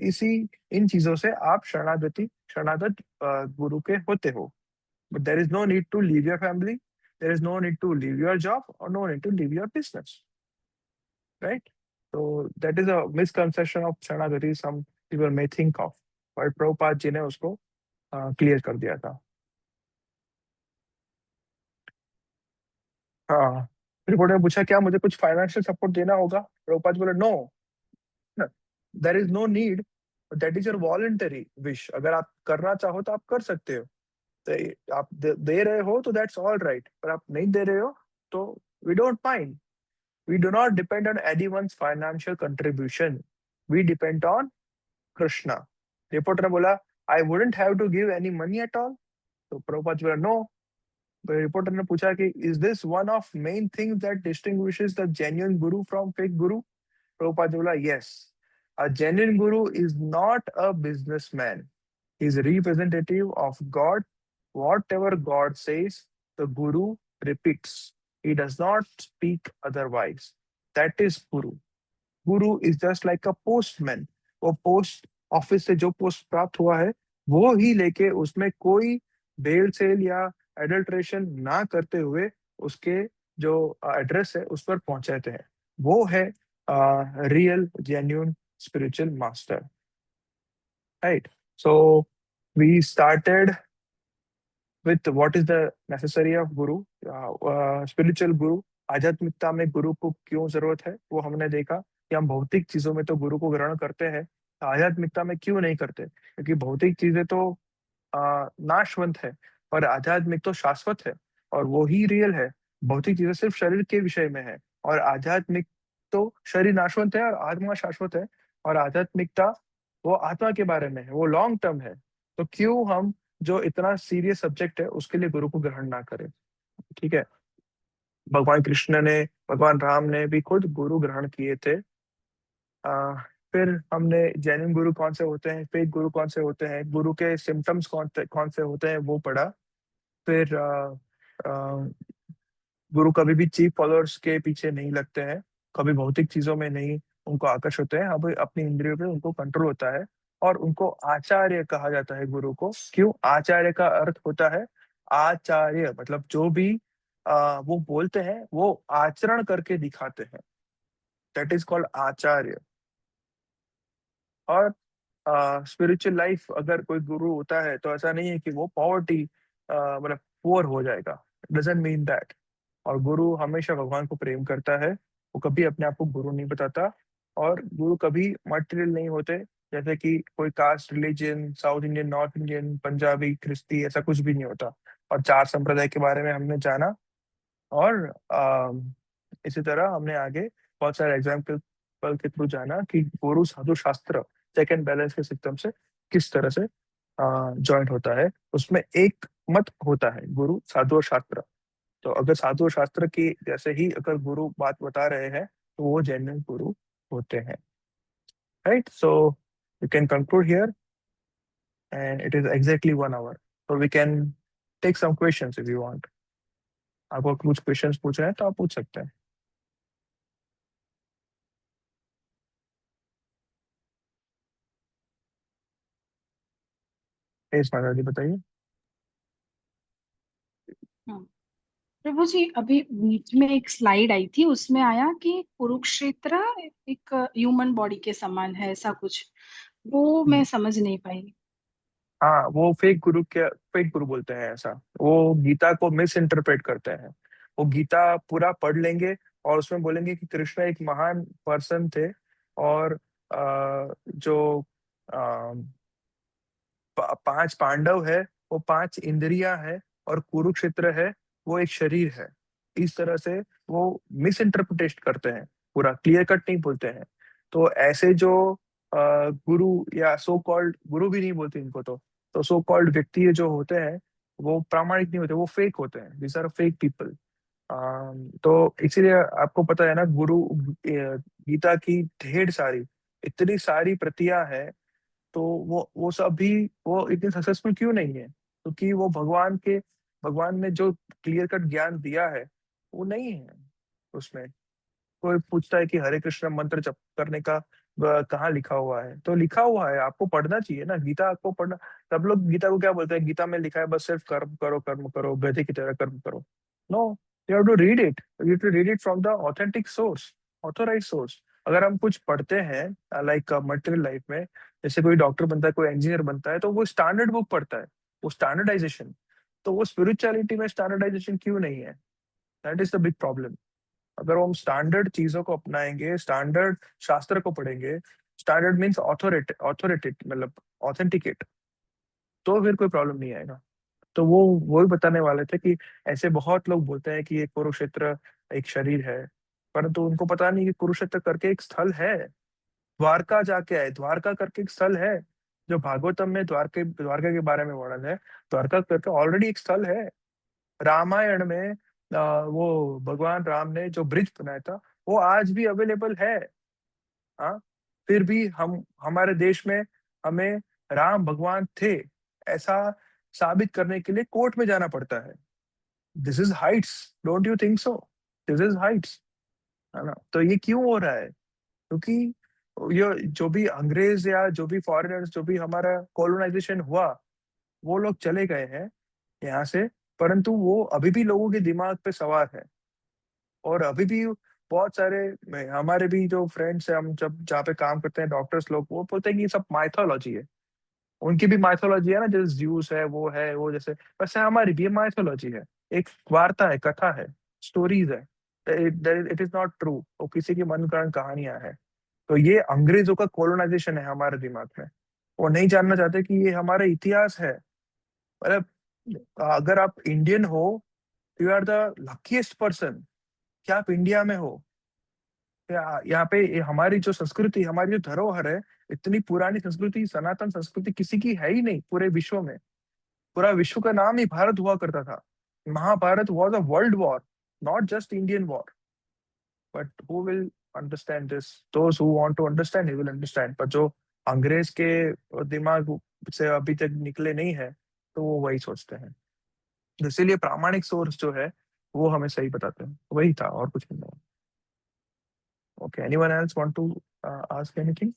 इसी इन चीजों से आप शरणागत गुरु के होते हो। But there is no need to leave your family, there is no need to leave your job, और no need to leave your business, right? तो that is a misconception of sharanagati some people may think of, but Prabhupada ji ने उसको क्लियर कर दिया था। हाँ, रिपोर्टर ने पूछा क्या मुझे कुछ फाइनेंशियल सपोर्ट देना होगा? प्रभुपाद बोले no, there is no need, that is your voluntary wish. अगर आप करना चाहो तो आप कर सकते हो, तो आप दे रहे हो तो दैट्स ऑल राइट, पर आप नहीं दे रहे हो तो we don't mind. We do not depend on anyone's financial contribution, we depend on Krishna. Reporter ने बोला I wouldn't have to give any money at all, तो प्रभुपाद बोला नो। रिपोर्टर ने पूछा कि is this one of main things that distinguishes the genuine guru from fake guru? Prabhupada बोला yes, a genuine guru is not a businessman, he is a representative of God. Whatever God says, the guru repeats, he does not speak otherwise, that is guru. Guru is just like a postman, वो पोस्ट ऑफिस से जो पोस्ट प्राप्त हुआ है वो ही लेके उसमें कोई बेल सेल या एडल्ट्रेशन ना करते हुए उसके जो एड्रेस है उस पर पहुंचाते हैं, वो है real genuine spiritual master, right? So we started with what is the necessary of guru, spiritual guru। आध्यात्मिकता में गुरु को क्यों जरूरत है वो हमने देखा कि हम भौतिक चीजों में तो गुरु को ग्रहण करते हैं, आध्यात्मिकता में क्यों नहीं करते? क्योंकि भौतिक चीजें तो नाशवंत है और आध्यात्मिक तो शाश्वत है और वो ही रियल है। भौतिक चीजें सिर्फ शरीर के विषय में है और आध्यात्मिक तो शरीर नाशवंत है और आत्मा शाश्वत है, और आध्यात्मिकता वो आत्मा के बारे में है, वो लॉन्ग टर्म है। तो क्यों हम जो इतना सीरियस सब्जेक्ट है उसके लिए गुरु को ग्रहण ना करें? ठीक है, भगवान कृष्ण ने, भगवान राम ने भी खुद गुरु ग्रहण किए थे। आ, फिर हमने जेन्युइन गुरु कौन से होते हैं, फेक गुरु कौन से होते हैं, गुरु के सिम्टम्स कौन से होते हैं वो पढ़ा। फिर गुरु कभी भी चीप फॉलोअर्स के पीछे नहीं लगते हैं, कभी भौतिक चीजों में नहीं उनको आकर्ष होते हैं, अब अपनी इंद्रियों पे उनको कंट्रोल होता है और उनको आचार्य कहा जाता है गुरु को। क्यों? आचार्य का अर्थ होता है आचार्य, मतलब जो भी वो बोलते हैं वो आचरण करके दिखाते हैं, दैट इज कॉल्ड आचार्य। और स्पिरिचुअल लाइफ अगर कोई गुरु होता है तो ऐसा नहीं है कि वो पॉवर्टी मतलब पुअर हो जाएगा, डजंट मीन दैट। और गुरु हमेशा भगवान को प्रेम करता है, वो कभी अपने आप को गुरु नहीं बताता, और गुरु कभी मटेरियल नहीं होते, जैसे कि कोई caste, religion, South Indian, North Indian, Punjabi, ख्रिस्ती, ऐसा कुछ भी नहीं होता। और 4 संप्रदाय के बारे में हमने जाना, और इसी तरह हमने आगे बहुत सारे एग्जाम्पल के थ्रू जाना कि गुरु साधु शास्त्र चेक एंड बैलेंस के सिस्टम से किस तरह से जॉइंट होता है। उसमें एक मत होता है गुरु, साधु और शास्त्र। तो अगर साधु और शास्त्र की जैसे ही अगर गुरु बात बता रहे हैं तो वो जेन्युइन गुरु होते हैं, right? So you can conclude here and it is exactly 1 hour, so we can take some questions if you want। आपको कुछ क्वेश्चंस पूछे हैं तो आप पूछ सकते हैं। यस माता जी, बताइए। प्रभु जी, अभी बीच में एक स्लाइड आई थी, उसमें आया कि कुरुक्षेत्र एक ह्यूमन बॉडी के समान है, ऐसा कुछ, वो मैं समझ नहीं पाई। हाँ, वो फेक गुरु बोलते हैं ऐसा, वो गीता को मिस इंटरप्रेट करते हैं। वो गीता पूरा पढ़ लेंगे और उसमें बोलेंगे कि कृष्ण एक महान पर्सन थे, और जो 5 पांडव है वो 5 इंद्रियां है, और कुरुक्षेत्र है वो एक शरीर है। इस तरह से वो मिस इंटरप्रिटेट करते हैं, पूरा क्लियर कट नहीं बोलते हैं। तो ऐसे जो गुरु या सो कॉल्ड गुरु भी नहीं बोलते इनको, तो सो कॉल्ड व्यक्ति जो होते हैं वो प्रामाणिक नहीं होते, वो फेक होते हैं, दिस आर फेक पीपल। तो इसीलिए आपको पता है ना, गुरु गीता की ढेर सारी, इतनी सारी प्रतियां हैं, तो वो सब भी वो इतने सक्सेसफुल क्यों नहीं है? क्योंकि वो भगवान ने जो क्लियर कट ज्ञान दिया है वो नहीं है उसमें। कोई पूछता है कि हरे कृष्ण मंत्र जप करने का कहाँ लिखा हुआ है? तो लिखा हुआ है, आपको पढ़ना चाहिए ना, गीता आपको पढ़ना। सब लोग गीता को क्या बोलते हैं, गीता में लिखा है बस सिर्फ कर्म करो, कर्म करो, गधे की तरह कर्म करो। No, you have to read it, you have to read it from the authentic source, authorise source. अगर हम कुछ पढ़ते हैं लाइक मटेरियल लाइफ में, जैसे कोई डॉक्टर बनता है, कोई इंजीनियर बनता है, तो वो स्टैंडर्ड बुक पढ़ता है, वो स्टैंडर्डाइजेशन। तो वो स्पिरिचुअलिटी में स्टैंडर्डाइजेशन क्यों नहीं है? That is the big problem. अगर हम स्टैंडर्ड चीजों को अपनाएंगे, स्टैंडर्ड शास्त्र को पढ़ेंगे, स्टैंडर्ड मीन्स ऑथोरिटी मतलब ऑथेंटिकेट, तो फिर कोई प्रॉब्लम नहीं आएगा। तो वो ही बताने वाले थे कि ऐसे बहुत लोग बोलते हैं कि ये कुरुक्षेत्र एक शरीर है, परंतु उनको पता नहीं कि कुरुक्षेत्र करके एक स्थल है, द्वारका जाके आए, द्वारका करके एक स्थल है, जो भागवतम में द्वारका के बारे में वर्णन है। द्वारका करके ऑलरेडी एक स्थल है। रामायण में वो भगवान राम ने जो ब्रिज बनाया था वो आज भी अवेलेबल है। हाँ, फिर भी हम हमारे देश में हमें राम भगवान थे ऐसा साबित करने के लिए कोर्ट में जाना पड़ता है। This is Heights, don't you think so? This is Heights, है ना? तो ये क्यों हो रहा है? क्योंकि ये जो भी अंग्रेज या जो भी फॉरेनर्स, जो भी हमारा कॉलोनाइजेशन हुआ, वो लोग चले गए हैं यहाँ से, परंतु वो अभी भी लोगों के दिमाग पे सवार है। और अभी भी बहुत सारे हमारे भी जो फ्रेंड्स है, हम जब जहाँ पे काम करते हैं डॉक्टर्स लोग, वो बोलते हैं कि ये सब माइथोलॉजी है। उनकी भी माइथोलॉजी है ना, जैसे ज्यूस है वो जैसे, वैसे हमारी भी माइथोलॉजी है, एक वार्ता है, कथा है, स्टोरीज है। इट इज नॉट ट्रू, वो किसी की मनगढ़ंत कहानियां हैं। तो ये अंग्रेजों का कॉलोनाइजेशन है हमारे दिमाग में। वो नहीं जानना चाहते कि ये हमारा इतिहास है। मतलब अगर आप इंडियन हो, you are the luckiest person कि आप इंडिया में हो। यहाँ पे हमारी जो संस्कृति, हमारी जो धरोहर है, इतनी पुरानी संस्कृति, सनातन संस्कृति किसी की है ही नहीं पूरे विश्व में। पूरा विश्व का नाम ही भारत हुआ करता था। Mahabharata was a world war, not just Indian war. But who will understand this? Those who want to understand he will understand. पर जो अंग्रेज के दिमाग से अभी तक निकले नहीं है, तो वो वही सोचते हैं। इसीलिए प्रामाणिक सोर्स जो है वो हमें सही बताते हैं, वही था और कुछ नहीं। Okay, anyone else want to ask anything?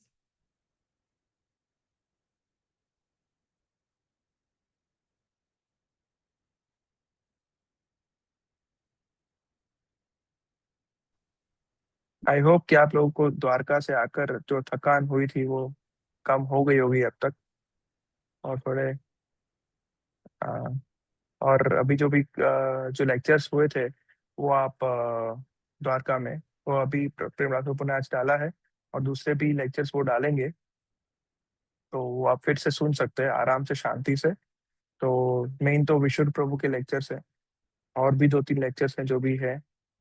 I hope कि आप लोगों को द्वारका से आकर जो थकान हुई थी वो कम हो गई होगी अब तक। और थोड़े आ, और अभी जो भी जो लेक्चर्स हुए थे वो आप द्वारका में, वो अभी प्रेम राघव ने आज डाला है, और दूसरे भी लेक्चर्स वो डालेंगे, तो वो आप फिर से सुन सकते हैं आराम से, शांति से। तो मेन तो विशुद्ध प्रभु के लेक्चर्स हैं, और भी 2-3 लेक्चर्स हैं जो भी है,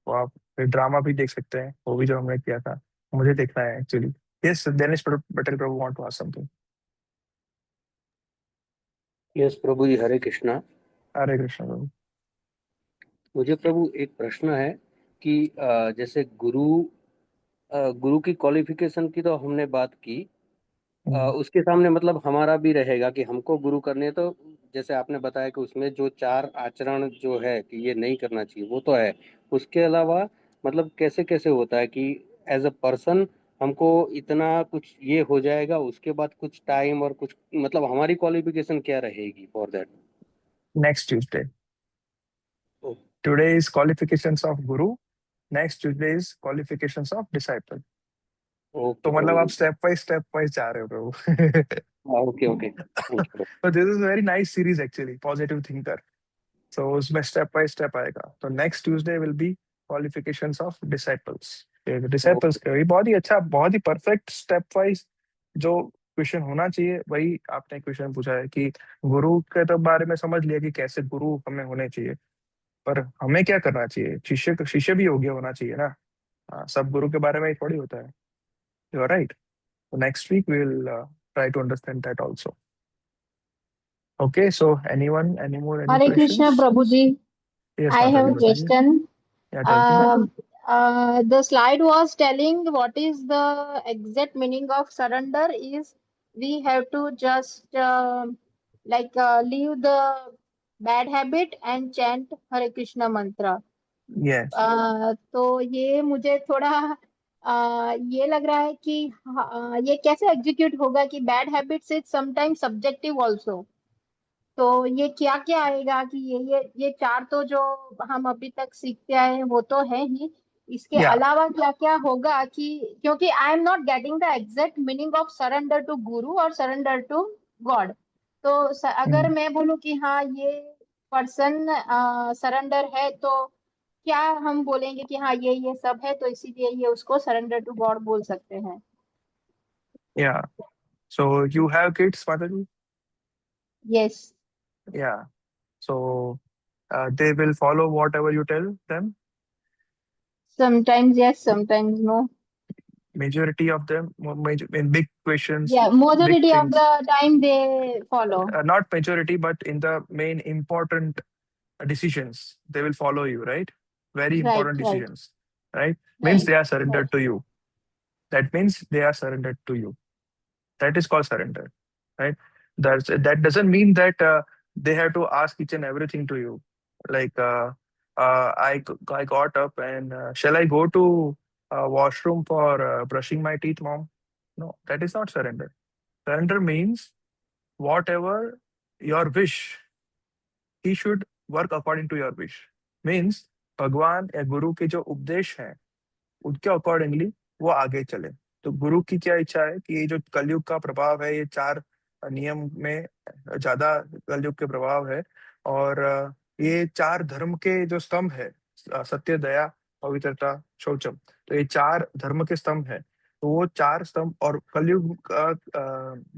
वो आप फिर ड्रामा भी देख सकते हैं, वो भी जो हमने किया था, मुझे देखना है actually. Yes, Dinesh Patel Prabhu want to ask something. Yes Prabhu ji, Hare Krishna. Hare Krishna Prabhu. मुझे प्रभु एक प्रश्न है कि जैसे गुरु की क्वालिफिकेशन की तो हमने बात की, उसके सामने मतलब हमारा भी रहेगा कि हमको गुरु करने, तो जैसे आपने बताया कि उसमें जो 4 आचरण जो है कि ये नहीं करना चाहिए, वो तो है। उसके अलावा मतलब कैसे कैसे होता है कि एज अ पर्सन हमको इतना कुछ ये हो जाएगा, उसके बाद कुछ टाइम और कुछ मतलब हमारी क्वालिफिकेशन क्या रहेगी for that? Next Tuesday, today is qualifications of guru, next Tuesday is qualifications of disciple. Okay तो मतलब आप प्रभु। स्टेप बाय जा रहे हो प्रभु। Okay okay, thank you. तो this is very nice series actually, positive thinker. तो उसमें स्टेप बाय स्टेप आएगा। तो next Tuesday will be qualifications of disciples. Disciples के ये बहुत ही अच्छा, बहुत ही परफेक्ट स्टेप वाइज जो क्वेश्चन होना चाहिए, वही आपने क्वेश्चन पूछा है कि गुरु के तो बारे में समझ लिया कि कैसे गुरु हमें होने चाहिए, पर हमें क्या करना चाहिए? शिष्य भी योग्य होना चाहिए ना। सब गुरु के बारे में ही थोड़ी होता है। You are right. Next week we will try to understand that also. Okay, so anyone, any more, any Hare Krishna, questions? Prabhuji. Yes, I have Mataji, a बताइए। question. Yeah, tell me. The slide was telling what is the exact meaning of surrender is we have to just leave the bad habit and chant Hare Krishna mantra. Yes. तो ये मुझे थोड़ा ये लग रहा है कि ये कैसे एग्जीक्यूट होगा कि bad habits is sometimes subjective also. तो ये क्या क्या आएगा कि ये 4 तो जो हम अभी तक सीखते आए हैं वो तो है ही, इसके Yeah. अलावा क्या क्या होगा कि क्योंकि I am not getting the exact meaning of surrender to guru और सरेंडर टू गॉड। तो अगर Mm. मैं बोलूं कि हाँ ये पर्सन सरेंडर है, तो क्या हम बोलेंगे कि हाँ ये सब है तो इसीलिए ये उसको सरेंडर टू गॉड बोल सकते हैं? Yeah. So you have kids, Mataji? Yes. Yeah. So they will follow whatever you tell them. Sometimes yes, sometimes no. Majority of them, in big questions, या big majority of things. the time they follow. Not majority, but in the main important decisions, they will follow you, right? Very Right, important right, decisions, right? Means right, they are right. surrendered to you. That means they are surrendered to you. That is called surrender, right? That doesn't mean that they have to ask each and everything to you. Like I got up and shall I go to washroom for brushing my teeth, mom? No, that is not surrender. Surrender means whatever your wish, he should work according to your wish. Means भगवान या गुरु के जो उपदेश हैं उनके अकॉर्डिंगली वो आगे चले। तो गुरु की क्या इच्छा है कि ये जो कलयुग का प्रभाव है, ये 4 नियम में ज्यादा कलयुग के प्रभाव है। और ये 4 धर्म के जो स्तंभ है, सत्य, दया, पवित्रता, शौचम, तो ये 4 धर्म के स्तंभ है। तो वो 4 स्तंभ और कलयुग का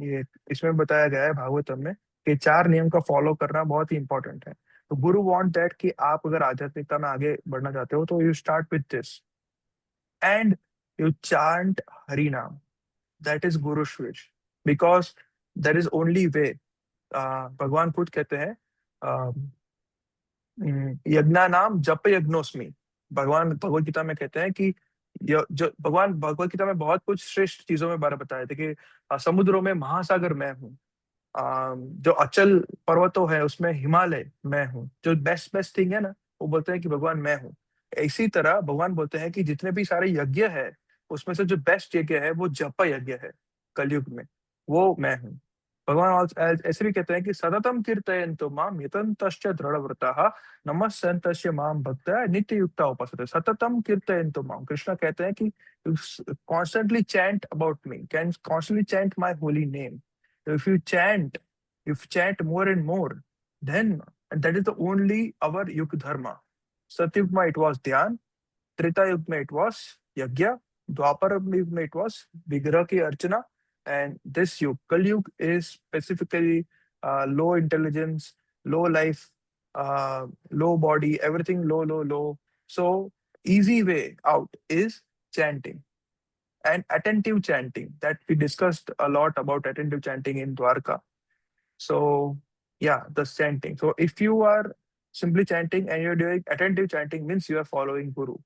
ये इसमें बताया गया है भागवतम में कि 4 नियम का फॉलो करना बहुत ही इंपॉर्टेंट है। तो गुरु वांट दैट कि आप अगर आध्यात्मिकता में आगे बढ़ना चाहते हो तो you start with this and you chant Harinam. That is Guru's wish. Because there is only way. भगवान खुद कहते हैं यज्ञा नाम जप यज्ञोस्मि। भगवान भगवत गीता में कहते हैं कि जो भगवान भगवत गीता में बहुत कुछ श्रेष्ठ चीजों में बारे बताए थे कि समुद्रों में महासागर मैं हूँ, जो अचल पर्वतों है उसमें हिमालय मैं हूँ। जो बेस्ट बेस्ट थिंग है ना, वो बोलते हैं कि भगवान मैं हूँ। इसी तरह भगवान बोलते हैं कि जितने भी सारे यज्ञ है उसमें से जो बेस्ट यज्ञ है वो जप यज्ञ है कलयुग में, वो मैं हूँ। भगवान ऐसे भी कहते हैं कि सततम कीर्तयन्तो माम यतन्तश्च दृढ़व्रताः नमस्सन्तस्य माम भक्त्या नित्य युक्ता उपासते। सततम कीर्तयन्तो माम, कृष्णा कहते हैं कि constantly chant about me, can constantly chant my holy name. If you chant more and more, then and that is the only our Yug Dharma. Satyugma it was Dhyan, Treta Yugma it was Yagya, Dwapara Yugma it was Vigraha ki Archana, and this Yug, Kali Yug is specifically low intelligence, low life, low body, everything low, low, low. So easy way out is chanting. And attentive chanting, that we discussed a lot about attentive chanting in Dwarka. So yeah, the chanting. So if you are simply chanting and you're doing attentive chanting, means you are following Guru.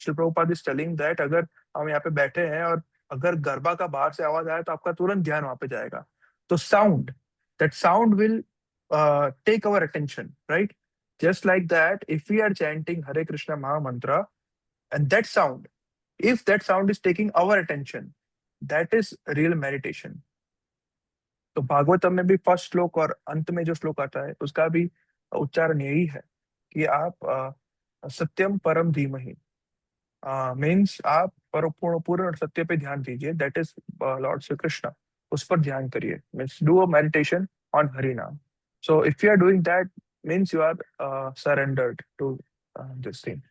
Shri Prabhupada is telling that अगर हम यहाँ पे बैठे हैं और अगर गरबा का बाहर से आवाज आए तो आपका तुरंत ध्यान वहां पे जाएगा। तो sound, that sound will take our attention, right? Just like that, if we are chanting Hare Krishna Maha Mantra, and that sound, if that sound is taking our attention, that is real meditation. तो भागवतम में भी फर्स्ट श्लोक और अंत में जो श्लोक आता है उसका भी उच्चारण यही है कि आप सत्यम परम धीमहि, मीन्स आप पूर्ण सत्य पे ध्यान दीजिए, that is lord Shri Krishna, उस पर ध्यान करिए। Means do a meditation on Hari naam. So if you are doing that means you are surrendered to this thing,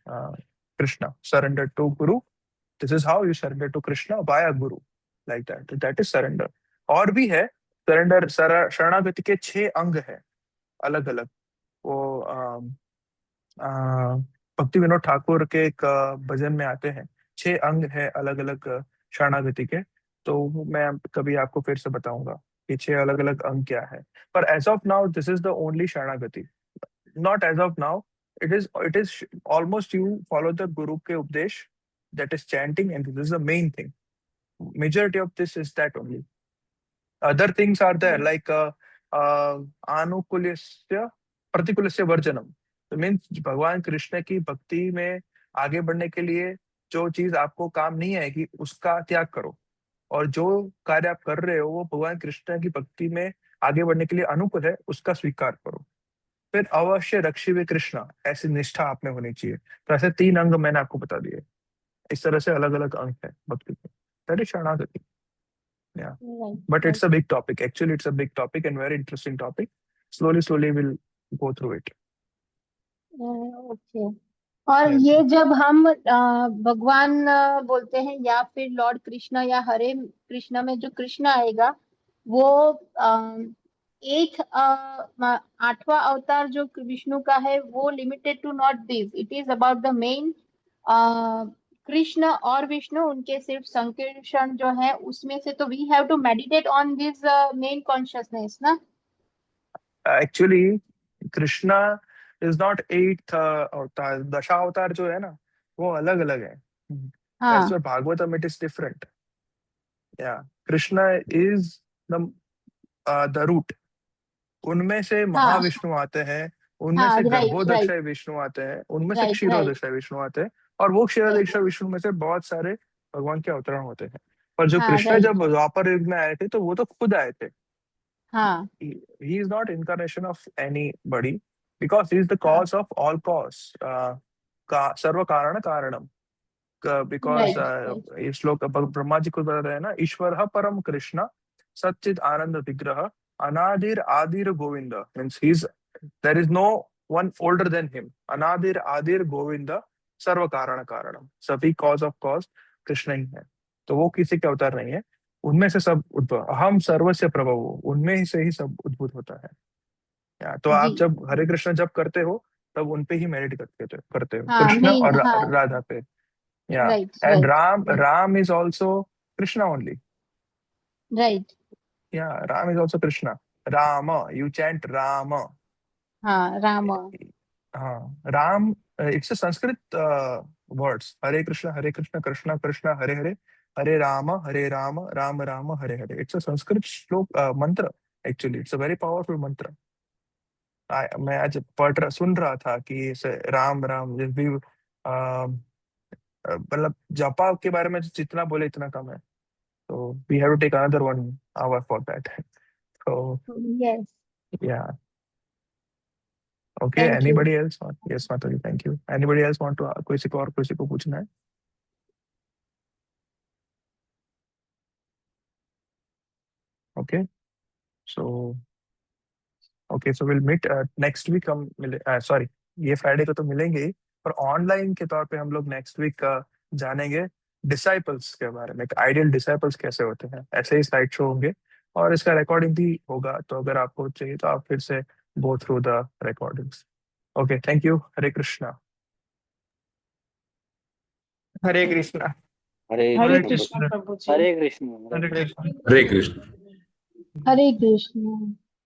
Krishna, surrendered to guru. This is how you surrender to Krishna via Guru, like that. That is surrender. और भी है सरेंडर, शरणागति के 6 अंग है अलग अलग। वो भक्ति विनोद ठाकुर के एक भजन में आते हैं, 6 अंग है अलग अलग शरणागति के। तो मैं कभी आपको फिर से बताऊंगा कि 6 अलग अलग अंग क्या है। पर as of now this is the only sharanagati. Not as of now, it is almost you follow the Guru के उपदेश, that is chanting, and this is the main thing. Majority of this is that only. Other things are there like anukulyasya प्रतिकुलस्य वर्जनम। तो मीन्स भगवान कृष्ण की भक्ति में आगे बढ़ने के लिए जो चीज आपको काम नहीं आएगी उसका त्याग करो, और जो कार्य आप कर रहे हो वो भगवान कृष्ण की भक्ति में आगे बढ़ने के लिए अनुकूल है उसका स्वीकार करो। फिर अवश्य रक्षिवे कृष्ण, ऐसी निष्ठा आप में होनी चाहिए। तो ऐसे 3 अंग मैंने आपको बता दिए। इस तरह से अलग अलग अंग है भक्ति के। दैट इज शरणागति। Yeah, Right, but it's right. a big topic. Actually, it's a big topic and very interesting topic. Slowly, we'll go through it. Okay. और Yes. ये जब हम भगवान बोलते हैं या फिर लॉर्ड कृष्णा या हरे कृष्णा में जो कृष्णा आएगा वो एक आठवां अवतार जो विष्णु का है वो limited to not this, it is about the main Krishna और विष्णु, उनके सिर्फ संकीर्षण जो है उसमें से, तो we have to meditate on this main consciousness ना। Actually Krishna is not at avatar, dashavatar जो है ना वो अलग अलग है। एज हाँ पर भागवतम इट इज डिफरेंट। या कृष्णा इज द रूट। उनमें से हाँ महाविष्णु आते हैं, उनमें हाँ, से राइट राइट गर्भोदक्षय विष्णु आते हैं, उनमें से राइट राइट क्षीरोदक्षय विष्णु आते हैं, और वो क्षीरोदक्षय विष्णु में से बहुत सारे भगवान के अवतरण होते हैं। पर जो हाँ कृष्ण राइट जब द्वापर युग में आए थे तो वो तो खुद आए थे। हाँ He is not incarnation of anybody because he is the हाँ cause of all cause. सर्व कारण कारणम। बिकॉज राइट राइट ये श्लोक ब्रह्मा जी को बता रहे हैं ना, ईश्वर परम कृष्ण सच्चिद आनंद विग्रह अनादिर आदिर Govind. Means he is, there is no one older than him. अनादिर आदिर गोविंद सर्व कारण कारणम, सभी कॉज ऑफ कॉज कृष्ण ही है। तो वो किसी के अवतार नहीं है, उनमें से सब उद्भव। हम सर्वस्य प्रभव, उनमें ही से ही सब उद्भूत होता है। तो जी आप जब हरे कृष्ण जब करते हो तब उनपे ही मेडिट करते हो, हाँ कृष्ण मेन और हाँ राधा पे। Yeah, right and right Ram is also Krishna only. Right Yeah, Ram is also Krishna. Rama, you chant Rama. हाँ Ram Ram, it's a Sanskrit words. Hare Krishna, Krishna Krishna, Hare Hare, Hare Rama, Rama Rama, Hare Hare. It's a Sanskrit slok mantra. Actually, it's a very powerful mantra. मैं आज सुन रहा था कि इसे राम राम जिस भी मतलब जपा के बारे में जितना बोले इतना कम है। So we have to take another 1 hour for that. So yes yeah, okay. Thank you. Anybody else? Yes, Mataji, thank you. Anybody else want to किसी को पूछना है? Okay, so okay, so we'll meet next week। हम मिले, sorry, ये फ्राइडे को तो मिलेंगे ही, पर ऑनलाइन के तौर पे हम लोग नेक्स्ट वीक जानेंगे डिसाइपल्स के बारे में। आइडियल डिसाइपल्स कैसे होते हैं, ऐसे ही स्लाइड शो होंगे और इसका रिकॉर्डिंग भी होगा। तो अगर आपको चाहिए तो आप फिर से go through the recordings. Okay, thank you. Hare Krishna. Hare Krishna. Hare Hare Krishna Krishna Prabhu ji. Hare Krishna Hare Krishna. Hare Krishna. Hare Krishna.